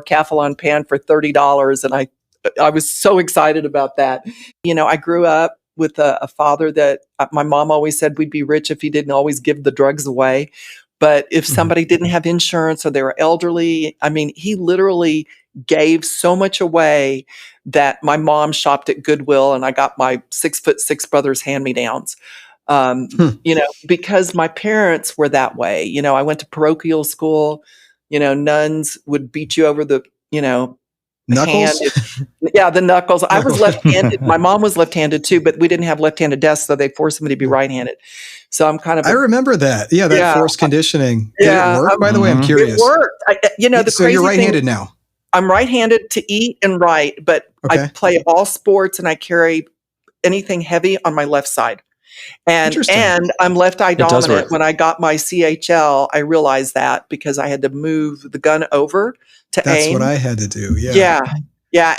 Calphalon pan for $30. And I was so excited about that. I grew up with a father that my mom always said we'd be rich if he didn't always give the drugs away. But if somebody didn't have insurance or they were elderly, he literally gave so much away that my mom shopped at Goodwill and I got my 6'6" brothers hand-me-downs. Because my parents were that way. I went to parochial school, nuns would beat you over the, knuckles? The knuckles. I was left-handed. My mom was left-handed too, but we didn't have left-handed desks, so they forced me to be right-handed. So I'm kind of... I remember that. Yeah, that forced conditioning. Did it work, by the way? I'm curious. It worked. So you're right-handed now? I'm right-handed to eat and write, but I play all sports and I carry anything heavy on my left side. And I'm left eye dominant. When I got my CHL, I realized that because I had to move the gun over to aim. That's what I had to do. Yeah.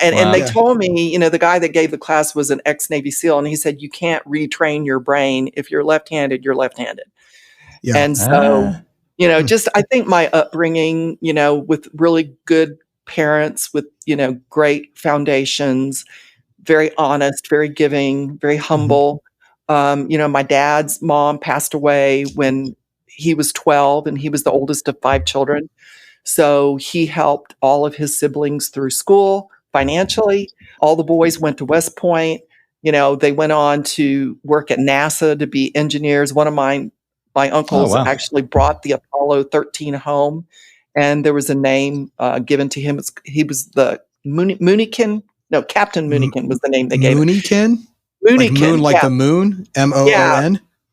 And they told me, the guy that gave the class was an ex-Navy SEAL, and he said, you can't retrain your brain. If you're left-handed, you're left-handed. Yeah. And so, just I think my upbringing, with really good parents, with, great foundations, very honest, very giving, very humble. My dad's mom passed away when he was 12 and he was the oldest of 5 children. So he helped all of his siblings through school financially. All the boys went to West Point. They went on to work at NASA to be engineers. One of my uncles actually brought the Apollo 13 home, and there was a name given to him. He was the Moonikin. No, Captain Moonikin was the name they gave him. Moonikin? Like moon, like the moon, MOON? Yeah,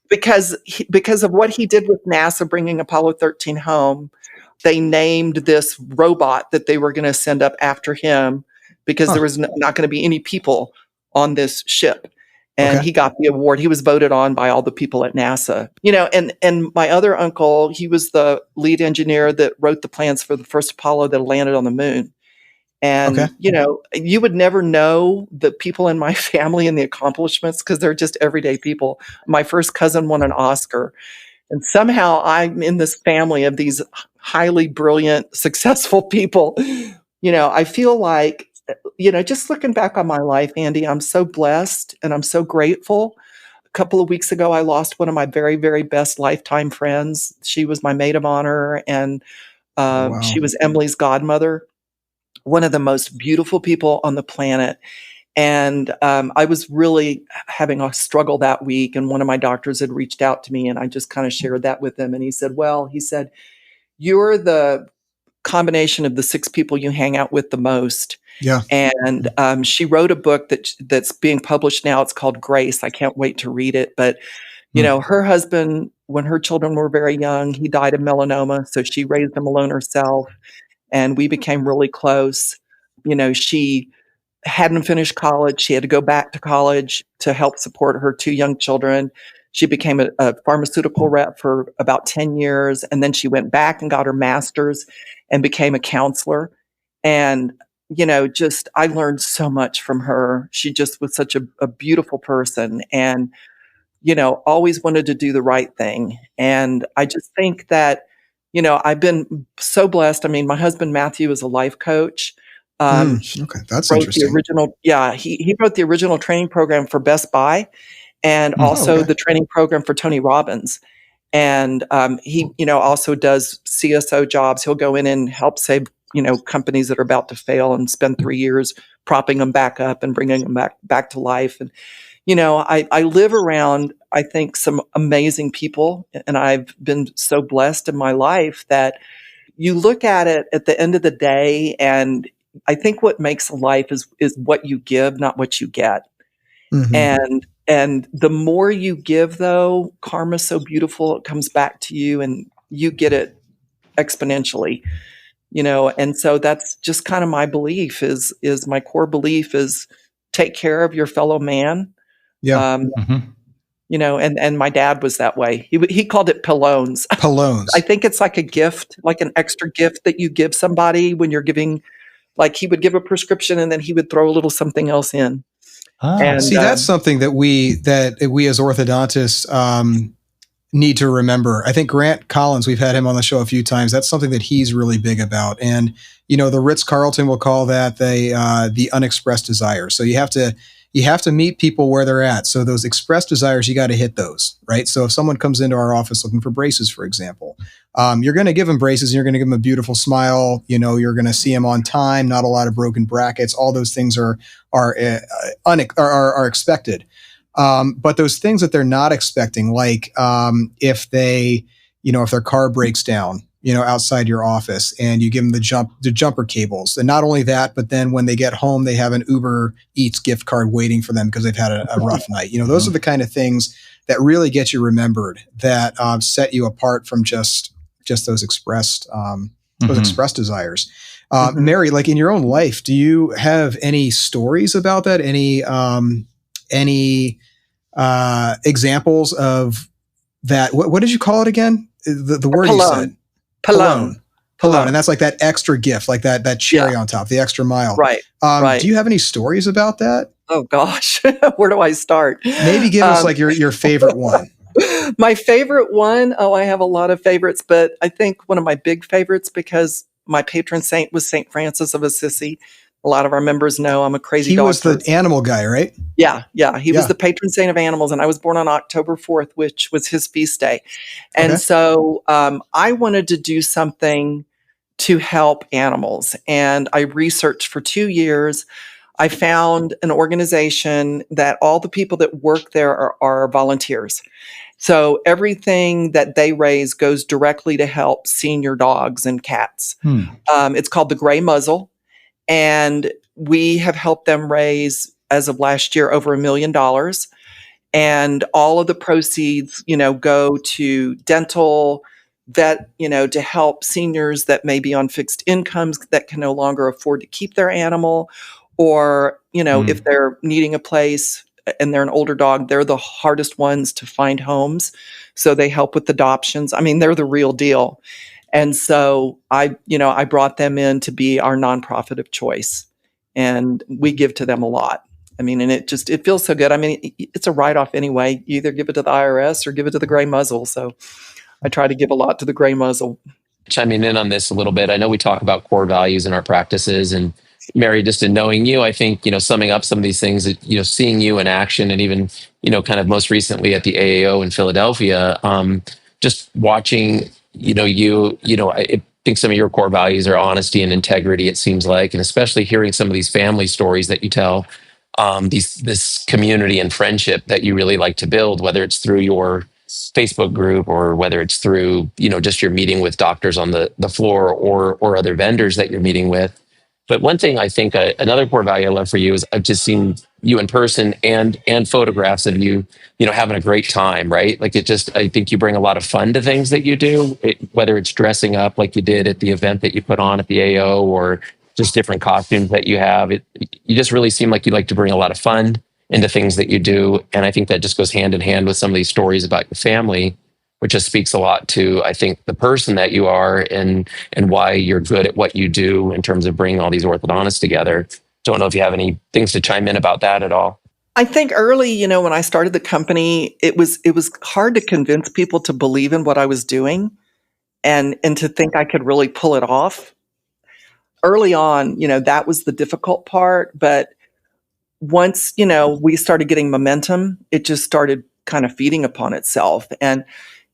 because of what he did with NASA bringing Apollo 13 home, they named this robot that they were going to send up after him because there was not going to be any people on this ship. And he got the award. He was voted on by all the people at NASA. And my other uncle, he was the lead engineer that wrote the plans for the first Apollo that landed on the moon. And, you would never know the people in my family and the accomplishments because they're just everyday people. My first cousin won an Oscar. And somehow I'm in this family of these highly brilliant, successful people. I feel like, just looking back on my life, Andy, I'm so blessed and I'm so grateful. A couple of weeks ago, I lost one of my very, very best lifetime friends. She was my maid of honor, and she was Emily's godmother, one of the most beautiful people on the planet. And I was really having a struggle that week. And one of my doctors had reached out to me, and I just kind of shared that with him. And he said, you're the combination of the 6 people you hang out with the most. Yeah. And she wrote a book that's being published now. It's called Grace. I can't wait to read it. But, her husband, when her children were very young, he died of melanoma. So she raised them alone herself. And we became really close. She hadn't finished college. She had to go back to college to help support her 2 young children. She became a pharmaceutical rep for about 10 years. And then she went back and got her master's and became a counselor. And, I learned so much from her. She just was such a beautiful person and, always wanted to do the right thing. And I just think that, I've been so blessed. I mean, my husband, Matthew, is a life coach. Okay, that's interesting. He wrote the original training program for Best Buy and also the training program for Tony Robbins. And he, also does CSO jobs. He'll go in and help save, companies that are about to fail and spend 3 years propping them back up and bringing them back to life. And, I live around, I think, some amazing people, and I've been so blessed in my life that you look at it at the end of the day, and I think what makes life is what you give, not what you get. Mm-hmm. And the more you give, though, karma's so beautiful, it comes back to you and you get it exponentially, and so that's just kind of my belief is my core belief is take care of your fellow man. Yeah. And my dad was that way. He called it pillones. Pillones. I think it's like a gift, like an extra gift that you give somebody when you're giving. Like he would give a prescription and then he would throw a little something else in. And see, that's something that we as orthodontists need to remember. I think Grant Collins, we've had him on the show a few times. That's something that he's really big about. And, the Ritz-Carlton will call that the unexpressed desires. So you have to meet people where they're at. So those expressed desires, you got to hit those, right? So if someone comes into our office looking for braces, for example, you're going to give them braces and you're going to give them a beautiful smile. You're going to see them on time, not a lot of broken brackets. All those things are expected. But those things that they're not expecting, like if their car breaks down, outside your office and you give them the jumper cables. And not only that, but then when they get home, they have an Uber Eats gift card waiting for them because they've had a rough night. Those are the kind of things that really get you remembered, that set you apart from just those expressed desires. Mary, like in your own life, do you have any stories about that? Any examples of that? What did you call it again? The word you said. Pilone. And that's like that extra gift, like that cherry on top, the extra mile. Right. Do you have any stories about that? Oh gosh, where do I start? Maybe give us like your favorite one. My favorite one? Oh, I have a lot of favorites, but I think one of my big favorites, because my patron saint was St. Francis of Assisi. A lot of our members know I'm a crazy dog. He was the animal guy, right? Yeah. He was the patron saint of animals, and I was born on October 4th, which was his feast day. And so I wanted to do something to help animals, and I researched for 2 years. I found an organization that all the people that work there are volunteers. So everything that they raise goes directly to help senior dogs and cats. It's called the Gray Muzzle. And we have helped them raise, as of last year, over $1 million. And all of the proceeds, go to dental, vet, to help seniors that may be on fixed incomes that can no longer afford to keep their animal, or, if they're needing a place and they're an older dog, they're the hardest ones to find homes. So they help with adoptions. I mean, they're the real deal. And so I brought them in to be our nonprofit of choice, and we give to them a lot. I mean, and it feels so good. I mean, it's a write-off anyway. You either give it to the IRS or give it to the gray muzzle. So I try to give a lot to the gray muzzle. Chiming in on this a little bit, I know we talk about core values in our practices, and Mary, just in knowing you, I think, summing up some of these things, seeing you in action, and even, kind of most recently at the AAO in Philadelphia, just watching, I think some of your core values are honesty and integrity, it seems like, and especially hearing some of these family stories that you tell, this community and friendship that you really like to build, whether it's through your Facebook group or whether it's through, just your meeting with doctors on the floor or other vendors that you're meeting with. But one thing I think another core value I love for you is I've just seen you in person and photographs of you, having a great time, right? Like I think you bring a lot of fun to things that you do, whether it's dressing up like you did at the event that you put on at the AO or just different costumes that you have. You just really seem like you like to bring a lot of fun into things that you do. And I think that just goes hand in hand with some of these stories about your family, which just speaks a lot to, I think, the person that you are and why you're good at what you do in terms of bringing all these orthodontists together. Don't know if you have any things to chime in about that at all. I think early, when I started the company, it was hard to convince people to believe in what I was doing and to think I could really pull it off. Early on, that was the difficult part. But once, we started getting momentum, it just started kind of feeding upon itself. And,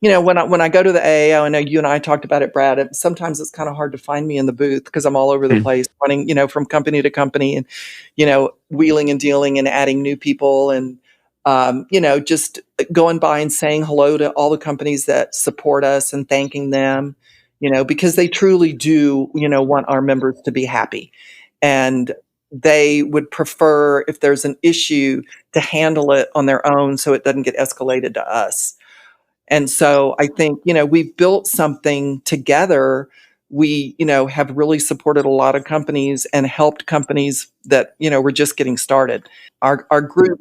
when I go to the AAO, I know you and I talked about it, Brad, sometimes it's kind of hard to find me in the booth because I'm all over the place running, from company to company and, wheeling and dealing and adding new people and, just going by and saying hello to all the companies that support us and thanking them, because they truly do, want our members to be happy. And they would prefer, if there's an issue, to handle it on their own so it doesn't get escalated to us. And so I think, we've built something together. We, have really supported a lot of companies and helped companies that, were just getting started. Our group,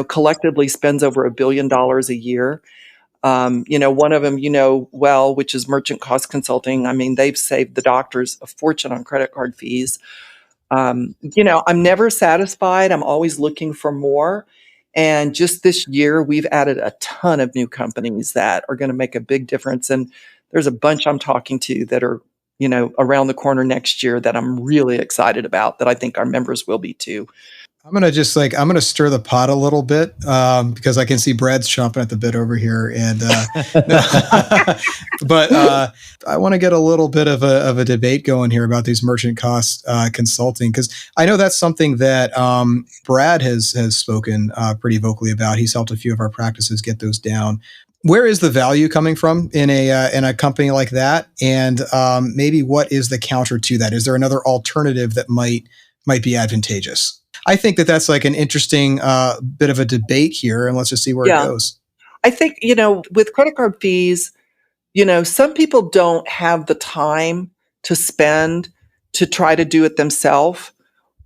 collectively spends over $1 billion a year. One of them, well, which is Merchant Cost Consulting. I mean, they've saved the doctors a fortune on credit card fees. I'm never satisfied. I'm always looking for more. And just this year, we've added a ton of new companies that are going to make a big difference. And there's a bunch I'm talking to that are, around the corner next year that I'm really excited about, that I think our members will be too. I'm going to stir the pot a little bit because I can see Brad's chomping at the bit over here. And, but I want to get a little bit of a debate going here about these merchant cost consulting, because I know that's something that Brad has spoken pretty vocally about. He's helped a few of our practices get those down. Where is the value coming from in a company like that? And maybe what is the counter to that? Is there another alternative that might be advantageous? I think that's like an interesting bit of a debate here, and let's just see where it goes. I think, with credit card fees, some people don't have the time to spend to try to do it themselves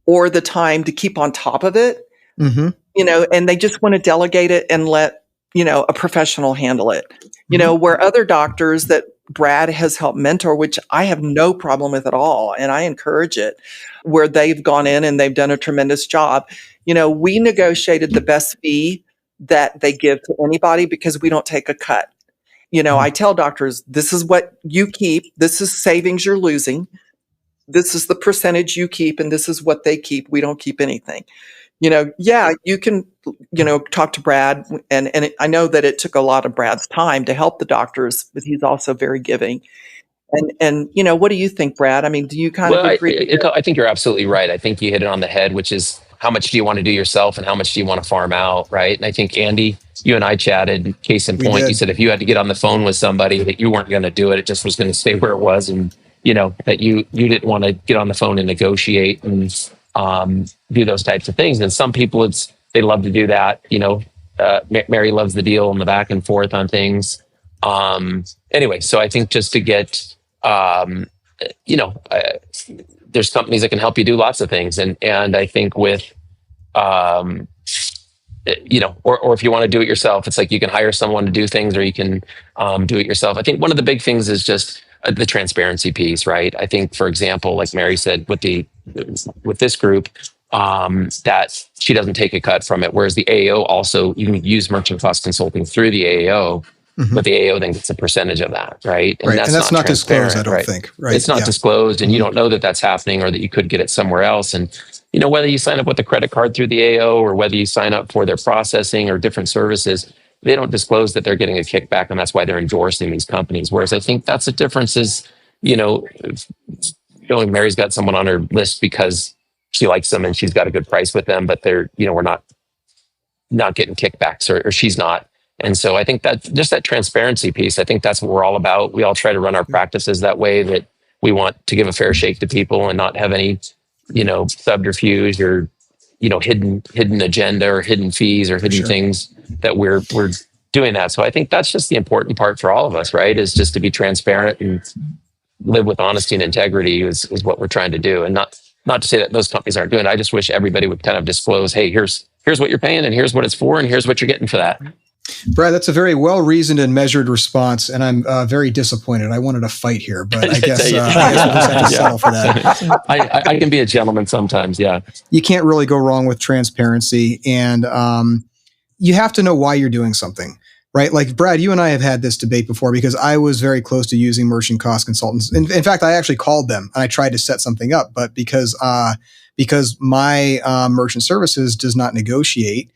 or the time to keep on top of it, and they just want to delegate it and let, a professional handle it, where other doctors that Brad has helped mentor, which I have no problem with at all, and I encourage it, where they've gone in and they've done a tremendous job. We negotiated the best fee that they give to anybody because we don't take a cut. I tell doctors, this is what you keep. This is savings you're losing. This is the percentage you keep, and this is what they keep. We don't keep anything. You can, talk to Brad, and I know that it took a lot of Brad's time to help the doctors, but he's also very giving. And what do you think, Brad? I mean, do you kind of agree? I think you're absolutely right. I think you hit it on the head, which is how much do you want to do yourself and how much do you want to farm out, right? And I think, Andy, you and I chatted, case in point, you said if you had to get on the phone with somebody that you weren't going to do it, it just was going to stay where it was, and, that you didn't want to get on the phone and negotiate and do those types of things. And some people, they love to do that. Mary loves the deal and the back and forth on things. Anyway, so I think just to get, there's companies that can help you do lots of things. And I think with, or if you want to do it yourself, it's like you can hire someone to do things, or you can do it yourself. I think one of the big things is just the transparency piece, right? I think, for example, like Mary said, with this group, that she doesn't take a cut from it, whereas the AAO also, you can use merchant cost consulting through the AAO. But the AAO then gets a percentage of that, right? And that's not disclosed, I don't think. Right? It's not disclosed, and you don't know that that's happening, or that you could get it somewhere else. And whether you sign up with a credit card through the AAO, or whether you sign up for their processing or different services, they don't disclose that they're getting a kickback, and that's why they're endorsing these companies. Whereas I think that's the difference is, Mary's got someone on her list because she likes them and she's got a good price with them, but they're, we're not getting kickbacks, or she's not. And so I think that just that transparency piece, I think that's what we're all about. We all try to run our practices that way, that we want to give a fair shake to people and not have any, subterfuge or, hidden agenda or hidden fees or hidden things that we're doing that. So I think that's just the important part for all of us, right? Is just to be transparent and live with honesty and integrity is what we're trying to do. And not to say that those companies aren't doing it. I just wish everybody would kind of disclose, hey, here's what you're paying, and here's what it's for, and here's what you're getting for that. Brad, that's a very well-reasoned and measured response, and I'm very disappointed. I wanted a fight here, but I guess we'll just have to settle for that. I can be a gentleman sometimes, yeah. You can't really go wrong with transparency, and you have to know why you're doing something, right? Like, Brad, you and I have had this debate before, because I was very close to using merchant cost consultants. In fact, I actually called them, and I tried to set something up, but because my merchant services does not negotiate,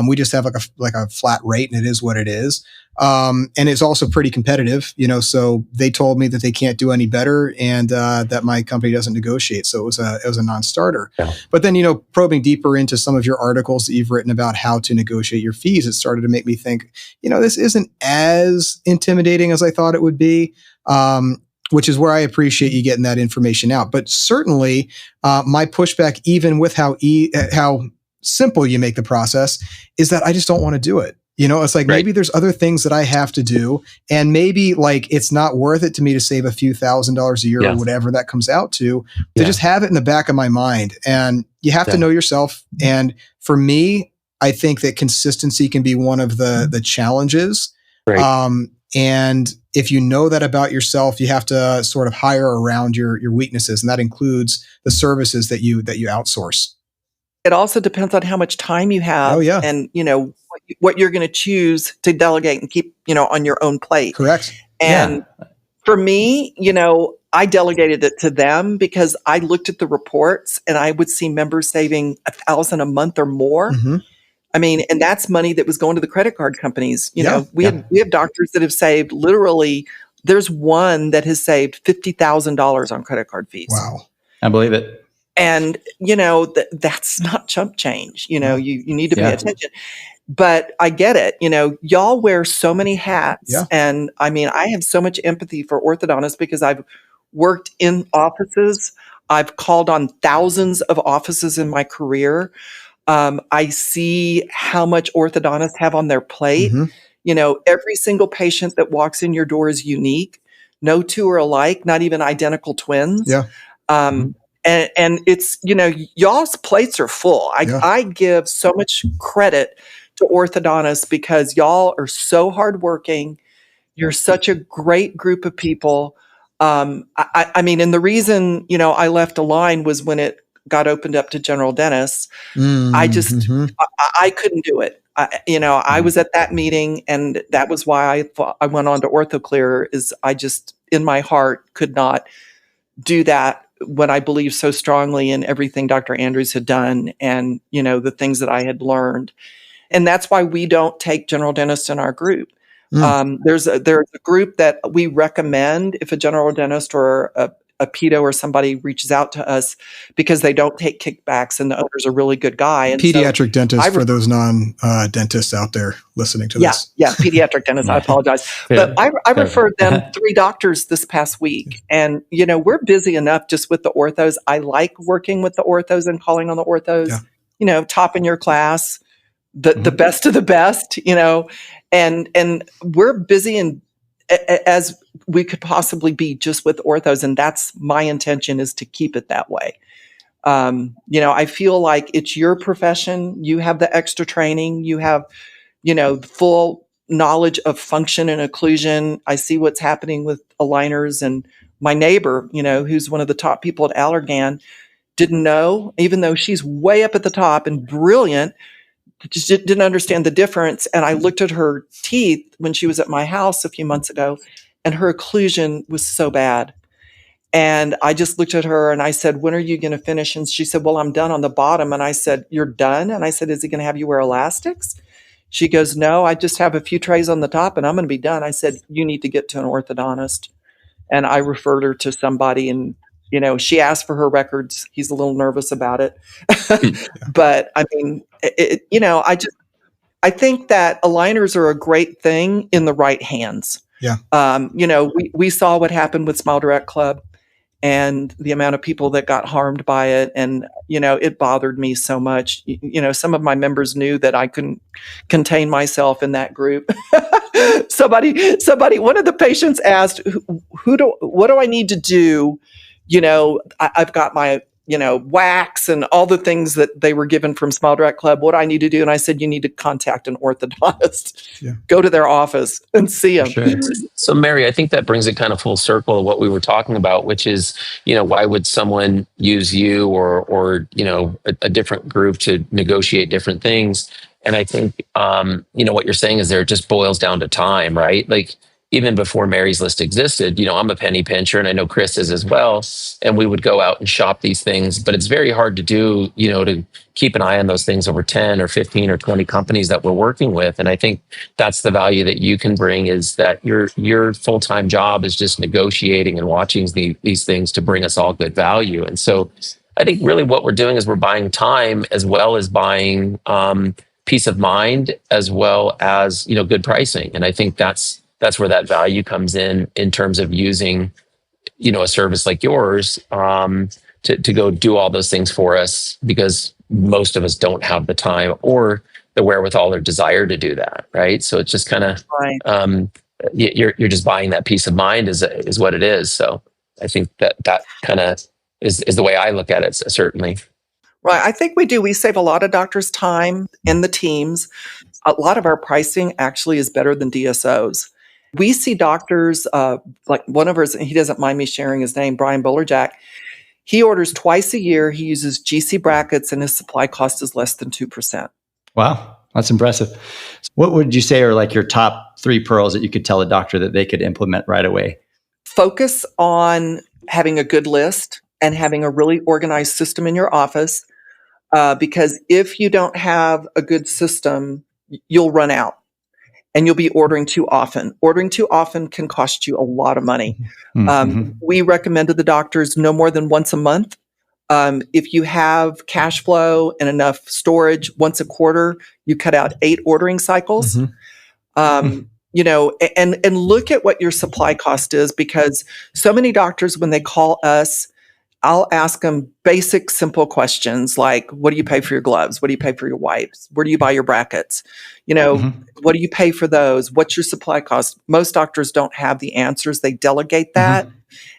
we just have like a flat rate, and it is what it is. And it's also pretty competitive, so they told me that they can't do any better, and that my company doesn't negotiate. So it was a non-starter. Yeah. But then, probing deeper into some of your articles that you've written about how to negotiate your fees, it started to make me think, this isn't as intimidating as I thought it would be. Which is where I appreciate you getting that information out. But certainly, my pushback, even with how simple you make the process, is that I just don't want to do it. It's like, maybe there's other things that I have to do, and maybe like it's not worth it to me to save a few $1,000s a year or whatever that comes out to just have it in the back of my mind. And you have to know yourself. And for me, I think that consistency can be one of the challenges. Right. And if you know that about yourself, you have to sort of hire around your weaknesses, and that includes the services that you outsource. It also depends on how much time you have, and what you're going to choose to delegate and keep on your own plate. Correct. And for me, I delegated it to them because I looked at the reports and I would see members saving $1,000 a month or more. Mm-hmm. I mean, and that's money that was going to the credit card companies. We have doctors that have saved literally. There's one that has saved $50,000 on credit card fees. Wow, I believe it. And, that's not chump change. You need to pay attention. But I get it. Y'all wear so many hats. Yeah. And I mean, I have so much empathy for orthodontists because I've worked in offices. I've called on thousands of offices in my career. I see how much orthodontists have on their plate. Mm-hmm. Every single patient that walks in your door is unique. No two are alike, not even identical twins. Yeah. And it's, y'all's plates are full. I give so much credit to orthodontists because y'all are so hardworking. You're such a great group of people. I mean, and the reason, I left Align was when it got opened up to general dentists. I just, I couldn't do it. I was at that meeting, and that was why I went on to OrthoClear. Is I just, in my heart, could not do that when I believe so strongly in everything Dr. Andrews had done and, the things that I had learned. And that's why we don't take general dentists in our group. There's a group that we recommend if a general dentist or a pedo or somebody reaches out to us because they don't take kickbacks and the owner's a really good guy. And pediatric dentist for those non-dentists out there listening to this. Yeah, pediatric dentist. I apologize. But I referred them 3 doctors this past week. And, we're busy enough just with the orthos. I like working with the orthos and calling on the orthos, top in your class, the best of the best, and we're busy and as we could possibly be just with orthos. And that's my intention, is to keep it that way. I feel like it's your profession. You have the extra training. You have, full knowledge of function and occlusion. I see what's happening with aligners, and my neighbor, who's one of the top people at Allergan, didn't know, even though she's way up at the top and brilliant, just didn't understand the difference. And I looked at her teeth when she was at my house a few months ago, and her occlusion was so bad. And I just looked at her and I said, when are you going to finish? And she said, well, I'm done on the bottom. And I said, you're done? And I said, is he going to have you wear elastics? She goes, no, I just have a few trays on the top and I'm going to be done. I said, you need to get to an orthodontist. And I referred her to somebody, and, she asked for her records. He's a little nervous about it. But I mean, I think that aligners are a great thing in the right hands. Yeah. We saw what happened with Smile Direct Club and the amount of people that got harmed by it. And, it bothered me so much. Some of my members knew that I couldn't contain myself in that group. One of the patients asked, what do I need to do? I've got my, wax and all the things that they were given from Smile Direct Club. What do I need to do? And I said, you need to contact an orthodontist. Yeah. Go to their office and see them. Sure. So Mary, I think that brings it kind of full circle of what we were talking about, which is, why would someone use you or a different group to negotiate different things? And I think, what you're saying is there, it just boils down to time, right? Like, even before Mary's List existed, I'm a penny pincher, and I know Chris is as well. And we would go out and shop these things, but it's very hard to do, to keep an eye on those things over 10 or 15 or 20 companies that we're working with. And I think that's the value that you can bring, is that your full-time job is just negotiating and watching these things to bring us all good value. And so I think really what we're doing is we're buying time as well as buying peace of mind, as well as, good pricing. And I think that's where that value comes in terms of using, a service like yours to go do all those things for us, because most of us don't have the time or the wherewithal or desire to do that, right? So it's just kind of, right. You're just buying that peace of mind is what it is. So I think that kind of is the way I look at it, certainly. Right. I think we do. We save a lot of doctors' time in the teams. A lot of our pricing actually is better than DSOs. We see doctors, like one of ours, he doesn't mind me sharing his name, Brian Bowlerjack. He orders twice a year. He uses GC brackets, and his supply cost is less than 2%. Wow, that's impressive. What would you say are like your top 3 pearls that you could tell a doctor that they could implement right away? Focus on having a good list and having a really organized system in your office, because if you don't have a good system, you'll run out. And you'll be ordering too often. Ordering too often can cost you a lot of money. Mm-hmm. We recommend to the doctors no more than once a month. If you have cash flow and enough storage, once a quarter, you cut out 8 ordering cycles. Mm-hmm. And look at what your supply cost is, because so many doctors, when they call us, I'll ask them basic, simple questions like, what do you pay for your gloves? What do you pay for your wipes? Where do you buy your brackets? What do you pay for those? What's your supply cost? Most doctors don't have the answers. They delegate that. Mm-hmm.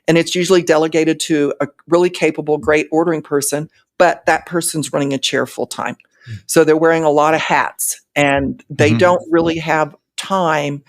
And it's usually delegated to a really capable, great ordering person, but that person's running a chair full time. Mm-hmm. So they're wearing a lot of hats, and they don't really have time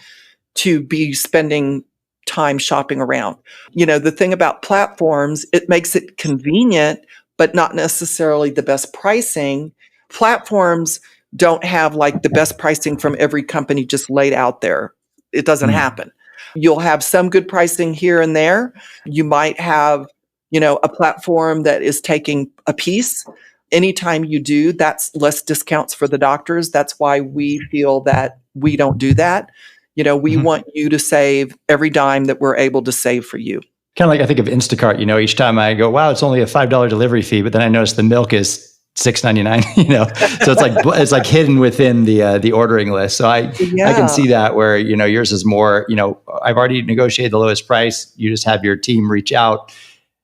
to be spending time shopping around. The thing about platforms, it makes it convenient, but not necessarily the best pricing. Platforms don't have like the best pricing from every company just laid out there. It doesn't happen. You'll have some good pricing here and there. You might have, a platform that is taking a piece. Anytime you do, that's less discounts for the doctors. That's why we feel that we don't do that. We want you to save every dime that we're able to save for you. Kind of like I think of Instacart, each time I go, wow, it's only a $5 delivery fee, but then I notice the milk is $6.99, so it's like hidden within the ordering list. So I can see that where, yours is more, I've already negotiated the lowest price. You just have your team reach out.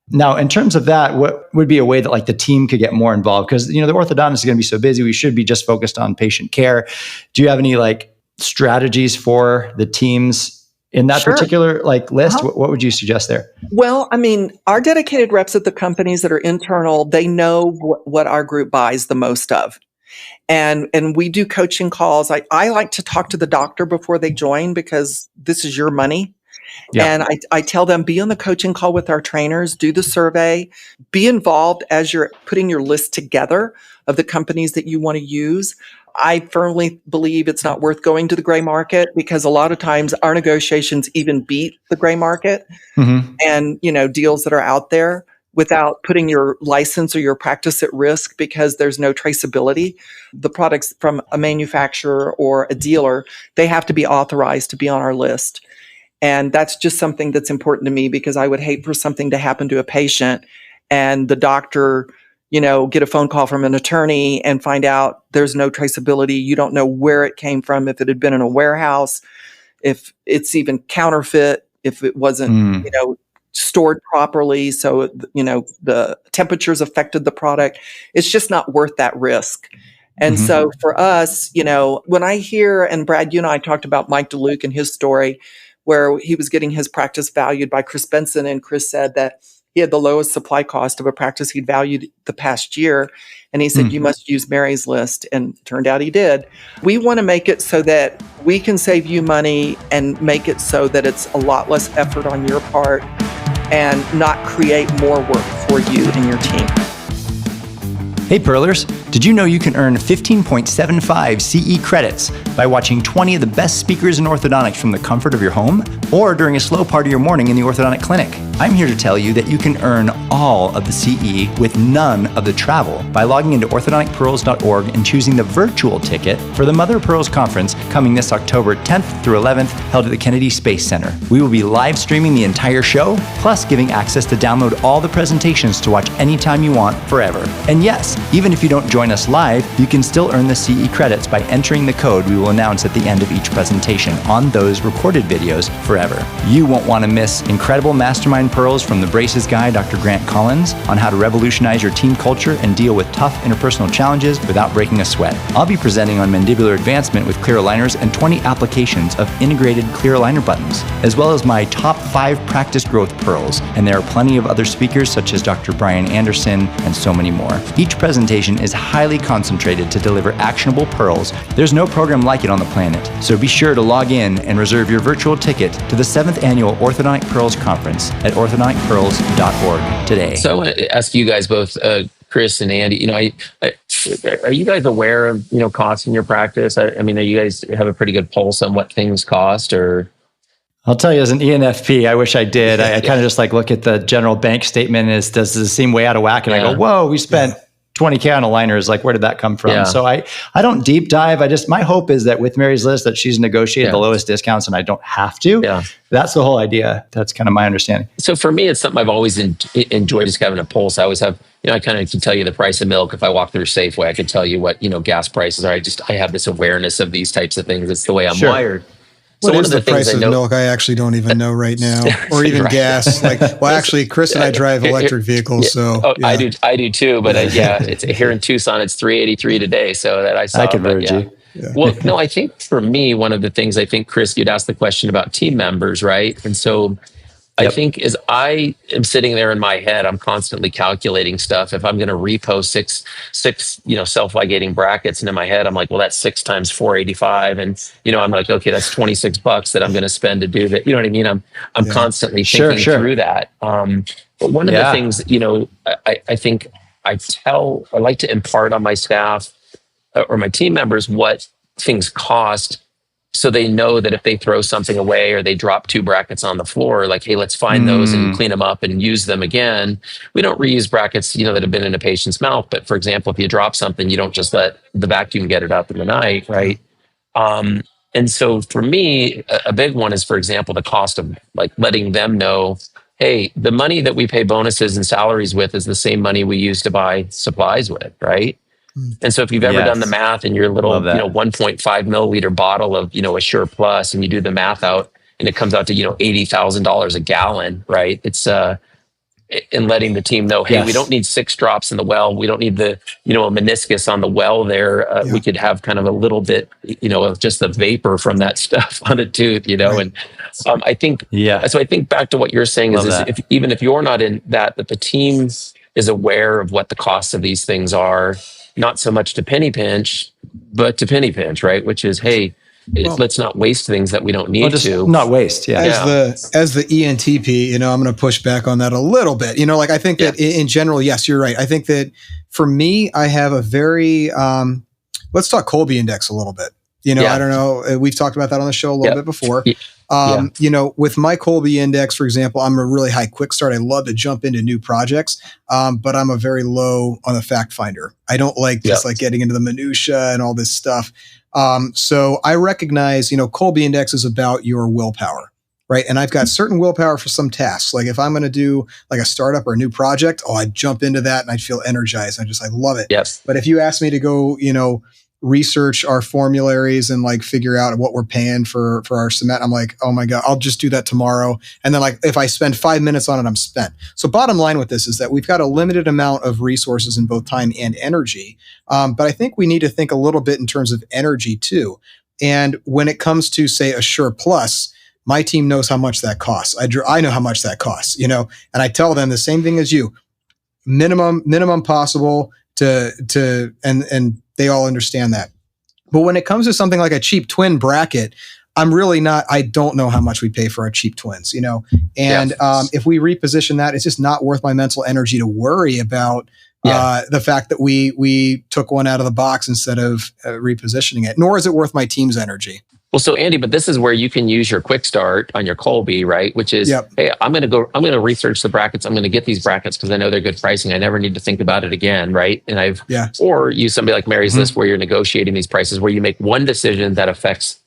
Now, in terms of that, what would be a way that like the team could get more involved? Because, the orthodontist is going to be so busy. We should be just focused on patient care. Do you have any like strategies for the teams in that Sure. particular list? What would you suggest there? Well, I mean, our dedicated reps at the companies that are internal, they know what our group buys the most of. And we do coaching calls. I like to talk to the doctor before they join because this is your money. Yeah. And I tell them, be on the coaching call with our trainers, do the survey, be involved as you're putting your list together of the companies that you want to use. I firmly believe it's not worth going to the gray market because a lot of times our negotiations even beat the gray market and, deals that are out there without putting your license or your practice at risk because there's no traceability. The products from a manufacturer or a dealer, they have to be authorized to be on our list. And that's just something that's important to me because I would hate for something to happen to a patient and the doctor, get a phone call from an attorney and find out there's no traceability. You don't know where it came from, if it had been in a warehouse, if it's even counterfeit, if it wasn't, stored properly. So, the temperatures affected the product. It's just not worth that risk. And so for us, when I hear, and Brad, you and I talked about Mike DeLuke and his story, where he was getting his practice valued by Chris Benson. And Chris said that he had the lowest supply cost of a practice he'd valued the past year. And he said, you must use Mary's List. And it turned out he did. We want to make it so that we can save you money and make it so that it's a lot less effort on your part and not create more work for you and your team. Hey Pearlers, did you know you can earn 15.75 CE credits by watching 20 of the best speakers in orthodontics from the comfort of your home or during a slow part of your morning in the orthodontic clinic? I'm here to tell you that you can earn all of the CE with none of the travel by logging into orthodonticpearls.org and choosing the virtual ticket for the Mother of Pearls Conference coming this October 10th through 11th, held at the Kennedy Space Center. We will be live streaming the entire show, plus giving access to download all the presentations to watch anytime you want forever. And yes, even if you don't join us live, you can still earn the CE credits by entering the code we will announce at the end of each presentation on those recorded videos forever. You won't want to miss incredible mastermind pearls from the Braces guy, Dr. Grant Collins, on how to revolutionize your team culture and deal with tough interpersonal challenges without breaking a sweat. I'll be presenting on mandibular advancement with clear aligners and 20 applications of integrated clear aligner buttons, as well as my top 5 practice growth pearls. And there are plenty of other speakers such as Dr. Brian Anderson and so many more. Each presentation is highly concentrated to deliver actionable pearls. There's no program like it on the planet. So be sure to log in and reserve your virtual ticket to the 7th Annual Orthodontic Pearls Conference at orthodonticpearls.org today. So I want to ask you guys both, Chris and Andy, are you guys aware of, costs in your practice? I mean, are you guys have a pretty good pulse on what things cost, or? I'll tell you, as an ENFP, I wish I did. I kind of just look at the general bank statement and does it seem way out of whack? And I go, whoa, we spent $20K on aligners. Where did that come from? Yeah. So I don't deep dive. My hope is that with Mary's List that she's negotiated the lowest discounts and I don't have to. Yeah. That's the whole idea. That's kind of my understanding. So for me, it's something I've always enjoyed, just having a pulse. I always have, I kind of can tell you the price of milk. If I walk through Safeway, I could tell you what, gas prices are. I have this awareness of these types of things. It's the way I'm wired. So what is the price of milk? I actually don't even know right now, or even gas. Actually, Chris and I drive electric vehicles, so I do too. But it's here in Tucson, it's $3.83 today. So that I saw. I converted you. Yeah. Well, no, I think for me, one of the things Chris, you'd asked the question about team members, right? And so I think as I am sitting there in my head, I'm constantly calculating stuff. If I'm going to repost six, self-ligating brackets, and in my head, I'm like, well, that's 6 times 485. And, I'm like, okay, that's $26 that I'm going to spend to do that. You know what I mean? I'm constantly thinking through that. But one of the things, I think I like to impart on my staff or my team members what things cost, so they know that if they throw something away or they drop 2 brackets on the floor, hey, let's find those and clean them up and use them again. We don't reuse brackets, that have been in a patient's mouth. But for example, if you drop something, you don't just let the vacuum get it up in the night, right? And so for me, a big one is, for example, the cost of letting them know, hey, the money that we pay bonuses and salaries with is the same money we use to buy supplies with, right? And so if you've ever done the math in your little, 1.5 milliliter bottle of, Assure Plus, and you do the math out and it comes out to, $80,000 a gallon, right? It's, and letting the team know, hey, we don't need 6 drops in the well. We don't need a meniscus on the well there. We could have kind of a little bit, of just the vapor from that stuff on a tooth, and I think, so I think back to what you're saying is even if you're not in that the team is aware of what the costs of these things are, not so much to penny pinch, but to penny pinch, right? Which is, hey, let's not waste things that we don't need to. Not waste, As the ENTP, I'm going to push back on that a little bit. I think that in general, yes, you're right. I think that for me, I have a very, let's talk Colby Index a little bit. I don't know. We've talked about that on the show a little bit before. With my Colby Index, for example, I'm a really high quick start. I love to jump into new projects, but I'm a very low on the fact finder. I don't like just like getting into the minutia and all this stuff. So I recognize, Colby Index is about your willpower, right? And I've got certain willpower for some tasks. Like if I'm going to do like a startup or a new project, I jump into that and I feel energized. I love it. Yes. But if you ask me to go, research our formularies and like figure out what we're paying for our cement, I'm like, oh my God, I'll just do that tomorrow. And then like, if I spend 5 minutes on it, I'm spent. So bottom line with this is that we've got a limited amount of resources in both time and energy. But I think we need to think a little bit in terms of energy too. And when it comes to say Assure Plus, my team knows how much that costs. I know how much that costs, and I tell them the same thing as you, minimum possible and they all understand that. But when it comes to something like a cheap twin bracket, I don't know how much we pay for our cheap twins, and if we reposition that, it's just not worth my mental energy to worry about the fact that we took one out of the box instead of repositioning it, nor is it worth my team's energy. Well, so Andy, but this is where you can use your quick start on your Colby, right? Which is, hey, I'm going to research the brackets. I'm going to get these brackets because I know they're good pricing. I never need to think about it again, right? And or use somebody like Mary's List where you're negotiating these prices, where you make one decision that affects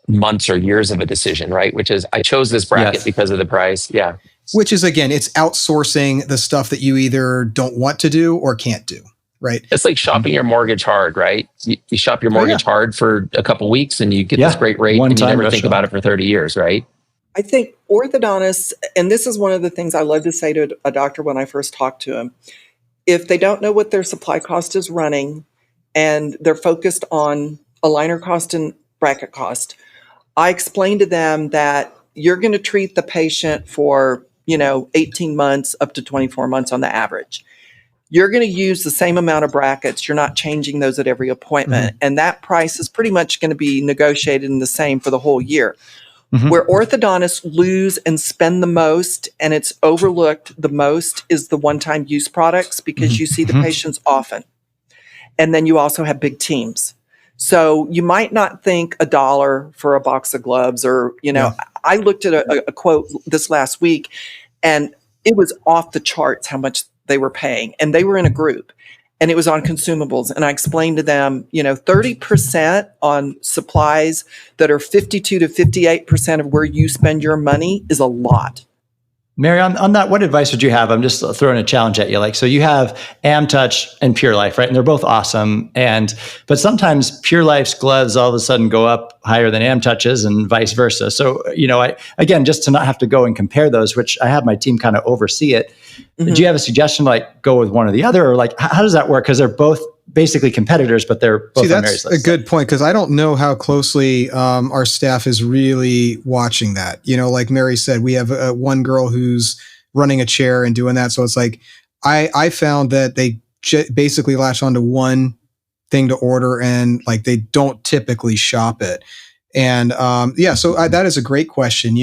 months or years of a decision, right? Which is, I chose this bracket because of the price. Yeah. Which is, again, it's outsourcing the stuff that you either don't want to do or can't do. Right. It's like shopping your mortgage hard, right? You shop your mortgage hard for a couple of weeks and you get this great rate and you never think about it for 30 years, right? I think orthodontists, and this is one of the things I love to say to a doctor when I first talk to him, if they don't know what their supply cost is running and they're focused on aligner cost and bracket cost, I explain to them that you're going to treat the patient for, 18 months up to 24 months on the average. You're going to use the same amount of brackets. You're not changing those at every appointment. And that price is pretty much going to be negotiated in the same for the whole year. Where orthodontists lose and spend the most and it's overlooked the most is the one-time use products, because you see the patients often. And then you also have big teams. So you might not think $1 for a box of gloves or, I looked at a quote this last week and it was off the charts how much they were paying, and they were in a group and it was on consumables. And I explained to them, 30% on supplies that are 52 to 58% of where you spend your money is a lot. Mary, on that, what advice would you have? I'm just throwing a challenge at you. So you have AmTouch and Pure Life, right? And they're both awesome. But sometimes Pure Life's gloves all of a sudden go up higher than AmTouch's and vice versa. So, again, just to not have to go and compare those, which I have my team kind of oversee it. Do you have a suggestion go with one or the other, or how does that work? Because they're both basically competitors, but they're both on Mary's List. That's a good point, because I don't know how closely our staff is really watching that. Like Mary said, we have one girl who's running a chair and doing that. So it's like, I found that they basically latch onto one thing to order and they don't typically shop it. And so that is a great question.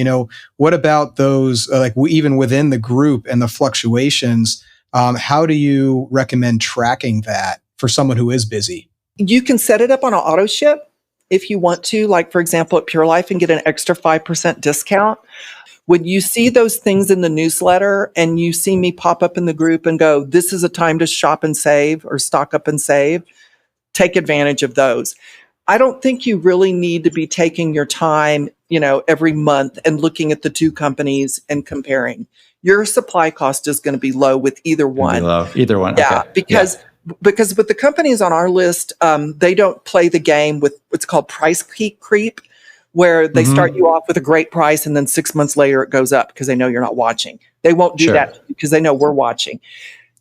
What about those, even within the group and the fluctuations, how do you recommend tracking that for someone who is busy? You can set it up on an auto ship if you want to, for example, at Pure Life, and get an extra 5% discount. When you see those things in the newsletter and you see me pop up in the group and go, this is a time to shop and save or stock up and save, take advantage of those. I don't think you really need to be taking your time, every month and looking at the two companies and comparing. Your supply cost is going to be low with either one. Either one. Yeah, okay. Because with the companies on our list, they don't play the game with what's called price creep, where they start you off with a great price and then 6 months later it goes up because they know you're not watching. They won't do that because they know we're watching.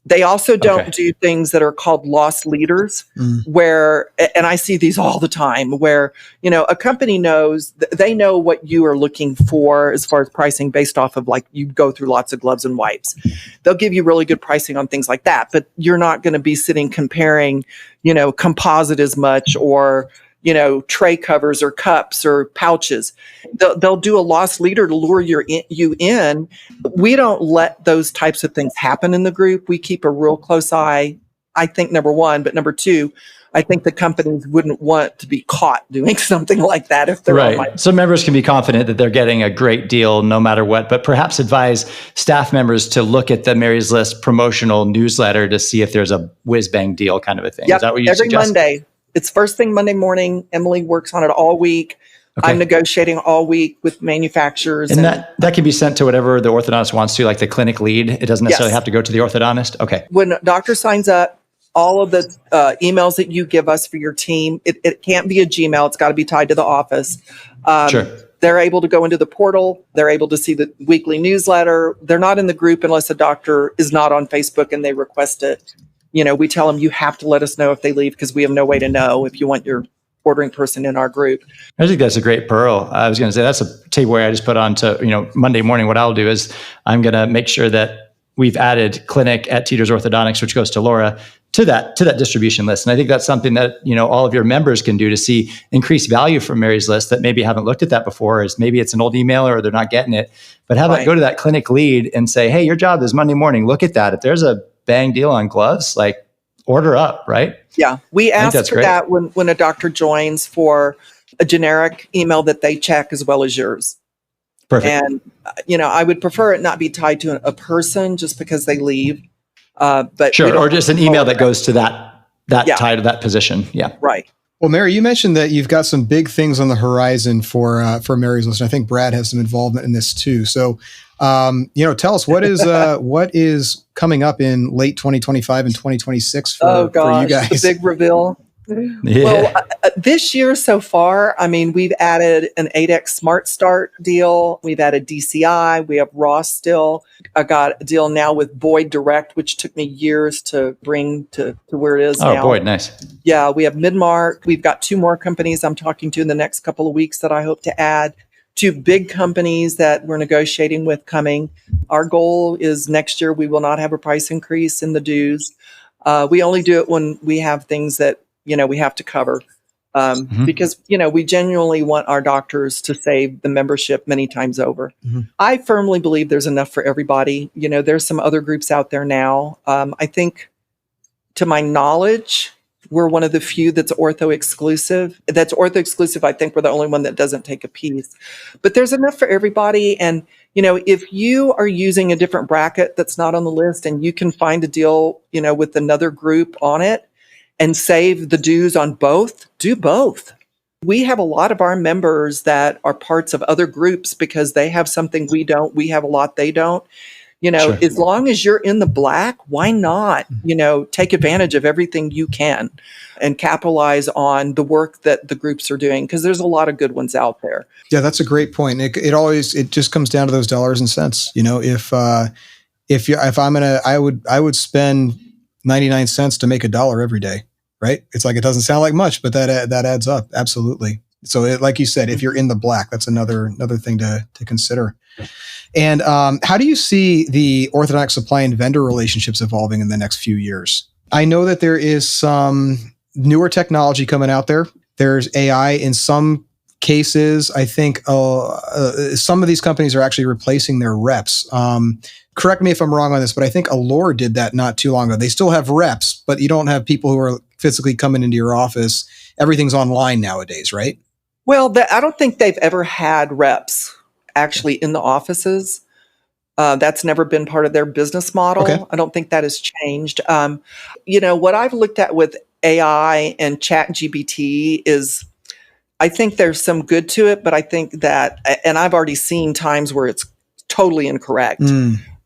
They also don't do things that are called loss leaders, where, and I see these all the time, where, you know, a company knows, they know what you are looking for as far as pricing based off of, like, you go through lots of gloves and wipes. They'll give you really good pricing on things like that, but you're not going to be sitting comparing, you know, composite as much, or, you know, tray covers or cups or pouches. They'll do a loss leader to lure you in. We don't let those types of things happen in the group. We keep a real close eye, I think, number one. But number two, I think the companies wouldn't want to be caught doing something like that if they're right. So members can be confident that they're getting a great deal no matter what, but perhaps advise staff members to look at the Mary's List promotional newsletter to see if there's a whiz-bang deal kind of a thing. Yep. Is that what you Every suggest? Monday. It's first thing Monday morning. Emily works on it all week. Okay. I'm negotiating all week with manufacturers. And that can be sent to whatever the orthodontist wants to, like the clinic lead. It doesn't necessarily have to go to the orthodontist. Okay. When a doctor signs up, all of the emails that you give us for your team, it can't be a Gmail. It's got to be tied to the office. Sure. They're able to go into the portal. They're able to see the weekly newsletter. They're not in the group unless a doctor is not on Facebook and they request it. You know, we tell them you have to let us know if they leave because we have no way to know if you want your ordering person in our group. I think that's a great pearl. I was going to say that's a takeaway I just put on to, you know, Monday morning. What I'll do is I'm going to make sure that we've added clinic at Teeters Orthodontics, which goes to Laura, to that distribution list. And I think that's something that, you know, all of your members can do to see increased value from Mary's List that maybe haven't looked at that before. Is maybe it's an old email or they're not getting it, but have that go to that clinic lead and say, hey, your job is Monday morning. Look at that. If there's a bang deal on gloves, like, order up, right? Yeah. We ask for that when a doctor joins, for a generic email that they check as well as yours. Perfect. And, you know, I would prefer it not be tied to a person just because they leave. But sure. Or just an email that goes to that tied to that position. Yeah. Right. Well, Mary, you mentioned that you've got some big things on the horizon for Mary's List. And I think Brad has some involvement in this too. So, you know, tell us what is coming up in late 2025 and 2026 for you guys. The big reveal. Yeah. Well, this year so far, I mean, we've added an 8X Smart Start deal. We've added DCI. We have Ross still. I got a deal now with Boyd Direct, which took me years to bring to where it is now. Oh, Boyd, nice. Yeah, we have Midmark. We've got 2 more companies I'm talking to in the next couple of weeks that I hope to add. 2 big companies that we're negotiating with coming. Our goal is next year we will not have a price increase in the dues. We only do it when we have things that, you know, we have to cover. Because, you know, we genuinely want our doctors to save the membership many times over. I firmly believe there's enough for everybody. You know, there's some other groups out there now. I think, to my knowledge, we're one of the few that's ortho exclusive. That's ortho exclusive. I think we're the only one that doesn't take a piece. But there's enough for everybody. And, you know, if you are using a different bracket that's not on the list and you can find a deal, you know, with another group on it, and save the dues on both, do both. We have a lot of our members that are parts of other groups because they have something we don't. We have a lot they don't. You know, as long as you're in the black, why not, you know, take advantage of everything you can and capitalize on the work that the groups are doing, because there's a lot of good ones out there. Yeah, that's a great point. It just comes down to those dollars and cents. You know, I would spend 99 cents to make $1 every day, right? It's like, it doesn't sound like much, but that adds up. Absolutely. So like you said, if you're in the black, that's another thing to consider. And how do you see the orthodontic supply and vendor relationships evolving in the next few years? I know that there is some newer technology coming out there. There's AI in some cases. I think some of these companies are actually replacing their reps. Correct me if I'm wrong on this, but I think Allure did that not too long ago. They still have reps, but you don't have people who are physically coming into your office. Everything's online nowadays, right? Well, I don't think they've ever had reps actually in the offices. That's never been part of their business model. Okay. I don't think that has changed. You know, what I've looked at with AI and ChatGPT is, I think there's some good to it, but I think that, and I've already seen times where it's totally incorrect.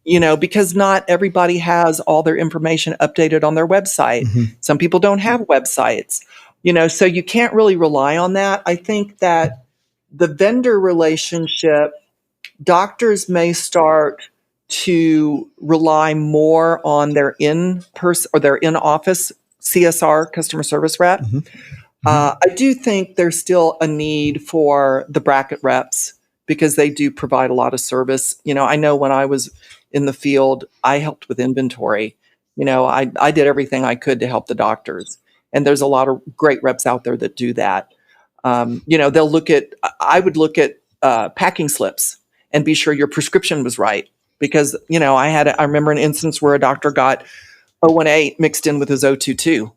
You know, because not everybody has all their information updated on their website. Some people don't have websites, you know, so you can't really rely on that. I think that, the vendor relationship, doctors may start to rely more on their in-person or their in-office CSR, customer service rep. I do think there's still a need for the bracket reps because they do provide a lot of service. I know when I was in the field, I helped with inventory. I did everything I could to help the doctors. And there's a lot of great reps out there that do that. I would look at packing slips and be sure your prescription was right. Because, I remember an instance where a doctor got 018 mixed in with his 022.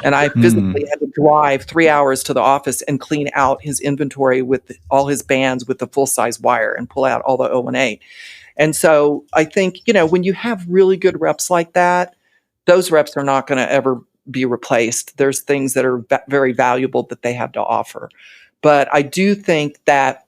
And I physically had to drive 3 hours to the office and clean out his inventory with all his bands with the full-size wire and pull out all the 018. And so I think, when you have really good reps like that, those reps are not going to ever be replaced. There's things that are very valuable that they have to offer. But I do think that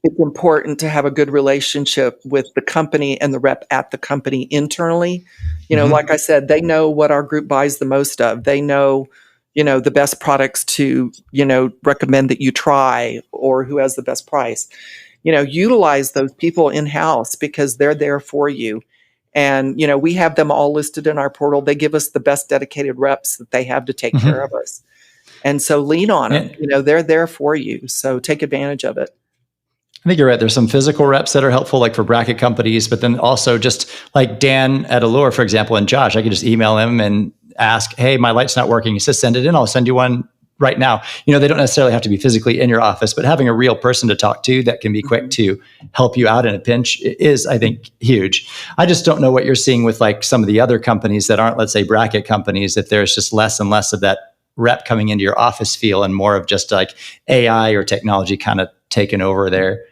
it's important to have a good relationship with the company and the rep at the company internally. Like I said, they know what our group buys the most of. They know, the best products to, recommend that you try or who has the best price. Utilize those people in-house because they're there for you. And, we have them all listed in our portal. They give us the best dedicated reps that they have to take care of us. And so lean on them. They're there for you. So take advantage of it. I think you're right. There's some physical reps that are helpful, like for bracket companies, but then also just like Dan at Allure, for example, and Josh, I could just email him and ask, hey, my light's not working. He says, send it in. I'll send you one right now. They don't necessarily have to be physically in your office, but having a real person to talk to that can be quick to help you out in a pinch is, I think, huge. I just don't know what you're seeing with like some of the other companies that aren't, let's say, bracket companies, if there's just less and less of that rep coming into your office feel and more of just like AI or technology kind of taking over there.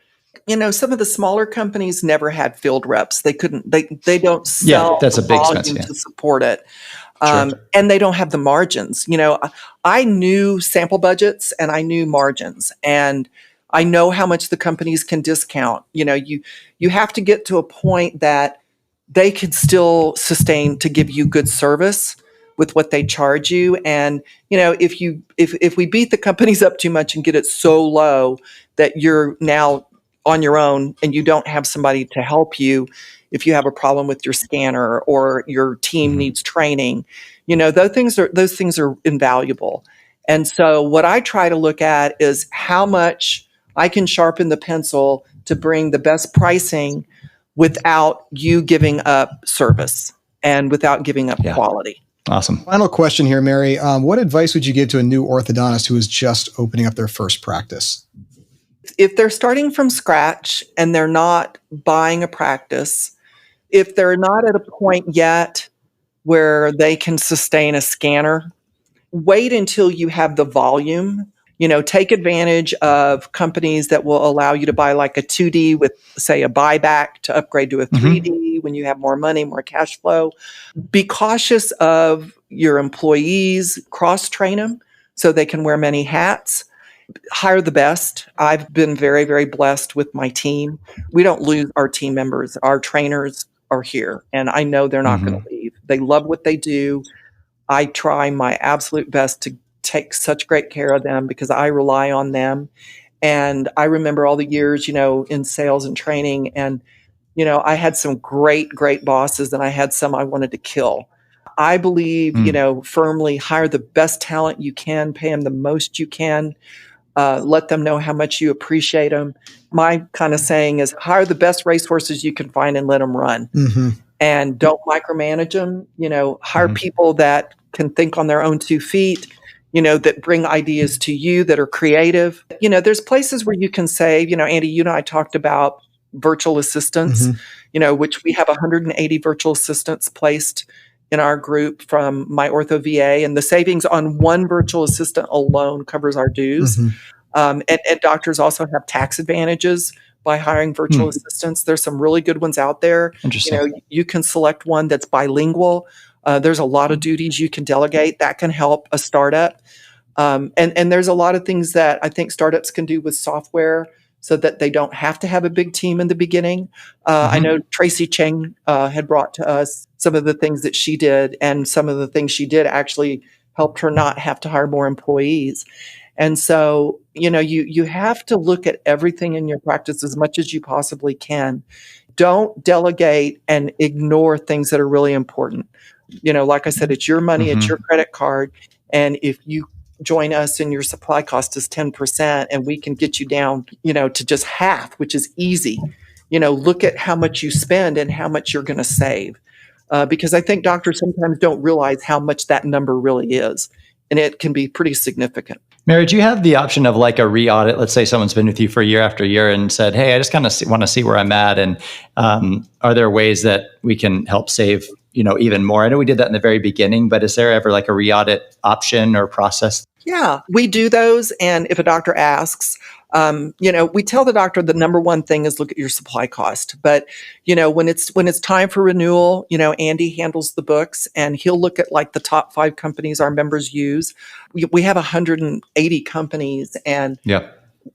Some of the smaller companies never had field reps. They couldn't, they don't sell that's a big expense, to support it. And they don't have the margins. I knew sample budgets and I knew margins, and I know how much the companies can discount. You have to get to a point that they could still sustain to give you good service with what they charge you. And, if we beat the companies up too much and get it so low that you're now on your own and you don't have somebody to help you if you have a problem with your scanner or your team needs training, those things are invaluable. And so what I try to look at is how much I can sharpen the pencil to bring the best pricing without you giving up service and without giving up quality. Awesome. Final question here, Mary. What advice would you give to a new orthodontist who is just opening up their first practice? If they're starting from scratch and they're not buying a practice, if they're not at a point yet where they can sustain a scanner, wait until you have the volume. Take advantage of companies that will allow you to buy like a 2D with, say, a buyback to upgrade to a 3D when you have more money, more cash flow. Be cautious of your employees, cross-train them so they can wear many hats. Hire the best. I've been very, very blessed with my team. We don't lose our team members. Our trainers are here, and I know they're not going to leave. They love what they do. I try my absolute best to take such great care of them because I rely on them. And I remember all the years, in sales and training, and, I had some great, great bosses, and I had some I wanted to kill. I believe, firmly hire the best talent you can, pay them the most you can. Let them know how much you appreciate them. My kind of saying is hire the best racehorses you can find and let them run. And don't micromanage them. Hire people that can think on their own 2 feet, that bring ideas to you that are creative. There's places where you can say, Andy, you and I talked about virtual assistants, which we have 180 virtual assistants placed in our group from My Ortho VA, and the savings on one virtual assistant alone covers our dues. And doctors also have tax advantages by hiring virtual assistants. There's some really good ones out there. Interesting. You can select one that's bilingual. There's a lot of duties you can delegate that can help a startup. And there's a lot of things that I think startups can do with software so that they don't have to have a big team in the beginning. I know Tracy Cheng had brought to us some of the things that she did, and some of the things she did actually helped her not have to hire more employees. And so, you have to look at everything in your practice as much as you possibly can. Don't delegate and ignore things that are really important. Like I said, it's your money, it's your credit card. And if you join us and your supply cost is 10% and we can get you down, to just half, which is easy, look at how much you spend and how much you're going to save. Because I think doctors sometimes don't realize how much that number really is. And it can be pretty significant. Mary, do you have the option of like a re-audit? Let's say someone's been with you for year after year and said, hey, I just kind of want to see where I'm at. And are there ways that we can help save, even more? I know we did that in the very beginning, but is there ever like a re-audit option or process? Yeah, we do those. And if a doctor asks, we tell the doctor the number one thing is look at your supply cost. But, when it's time for renewal, Andy handles the books and he'll look at like the top 5 companies our members use. We have 180 companies and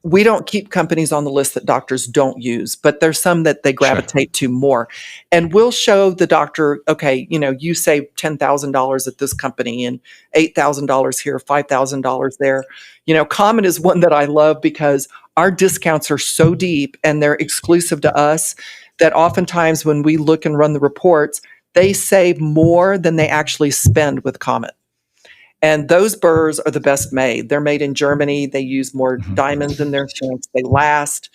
we don't keep companies on the list that doctors don't use, but there's some that they gravitate to more. And we'll show the doctor, okay, you save $10,000 at this company and $8,000 here, $5,000 there. Common is one that I love because our discounts are so deep and they're exclusive to us that oftentimes when we look and run the reports, they save more than they actually spend with Comet. And those burrs are the best made. They're made in Germany. They use more diamonds in their insurance. They last.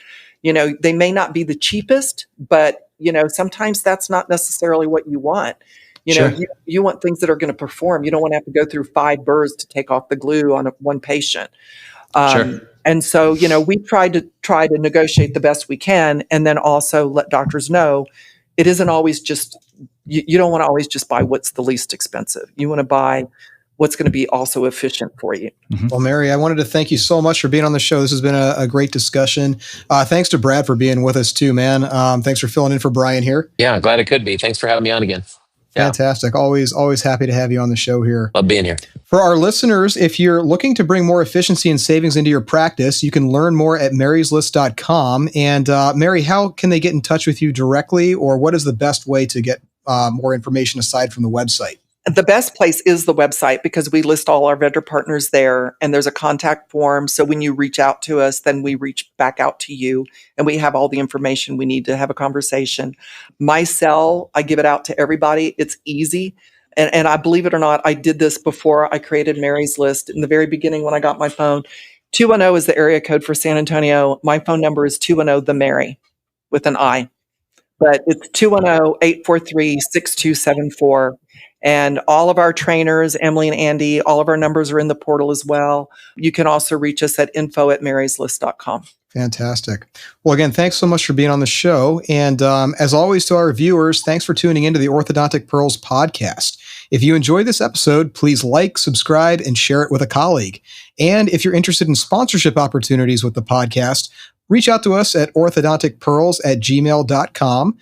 They may not be the cheapest, but, sometimes that's not necessarily what you want. You want things that are going to perform. You don't want to have to go through 5 burrs to take off the glue on one patient. And so, we try to negotiate the best we can and then also let doctors know it isn't always just, you don't want to always just buy what's the least expensive. You want to buy what's going to be also efficient for you. Well, Mary, I wanted to thank you so much for being on the show. This has been a great discussion. Thanks to Brad for being with us too, man. Thanks for filling in for Brian here. Yeah, glad it could be. Thanks for having me on again. Fantastic. Always happy to have you on the show here. Love being here. For our listeners, if you're looking to bring more efficiency and savings into your practice, you can learn more at maryslist.com. And Mary, how can they get in touch with you directly, or what is the best way to get more information aside from the website? The best place is the website because we list all our vendor partners there and there's a contact form. So when you reach out to us, then we reach back out to you and we have all the information we need to have a conversation. My cell, I give it out to everybody. It's easy. And I believe it or not, I did this before I created Mary's List. In the very beginning when I got my phone, 210 is the area code for San Antonio. My phone number is 210-THE-MARY with an I. But it's 210-843-6274. And all of our trainers, Emily and Andy, all of our numbers are in the portal as well. You can also reach us at info@maryslist.com. Fantastic. Well, again, thanks so much for being on the show. And as always, to our viewers, thanks for tuning into the Orthodontic Pearls Podcast. If you enjoyed this episode, please like, subscribe, and share it with a colleague. And if you're interested in sponsorship opportunities with the podcast, reach out to us at orthodonticpearls@gmail.com.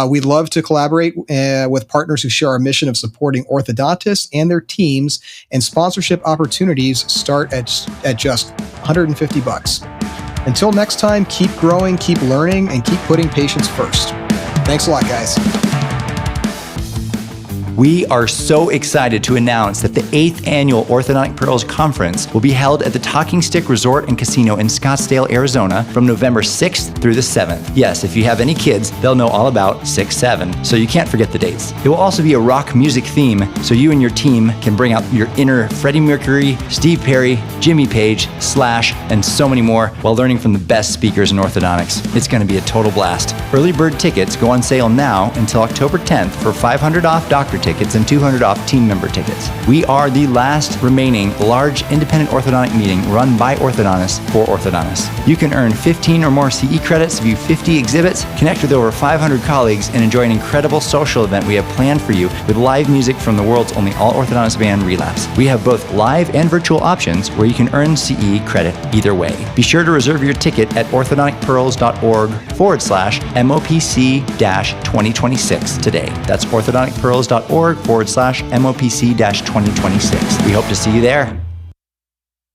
We'd love to collaborate with partners who share our mission of supporting orthodontists and their teams, and sponsorship opportunities start at just $150. Until next time, keep growing, keep learning, and keep putting patients first. Thanks a lot, guys. We are so excited to announce that the 8th annual Orthodontic Pearls Conference will be held at the Talking Stick Resort and Casino in Scottsdale, Arizona from November 6th through the 7th. Yes, if you have any kids, they'll know all about 6-7, so you can't forget the dates. It will also be a rock music theme, so you and your team can bring out your inner Freddie Mercury, Steve Perry, Jimmy Page, Slash, and so many more while learning from the best speakers in orthodontics. It's going to be a total blast. Early bird tickets go on sale now until October 10th for $500 off doctor tickets and $200 off team member tickets. We are the last remaining large independent orthodontic meeting run by orthodontists for orthodontists. You can earn 15 or more CE credits, view 50 exhibits, connect with over 500 colleagues, and enjoy an incredible social event we have planned for you with live music from the world's only all-orthodontist band, Relapse. We have both live and virtual options where you can earn CE credit either way. Be sure to reserve your ticket at orthodonticpearls.org/MOPC-2026 today. That's orthodonticpearls.org/MOPC-2026. We hope to see you there.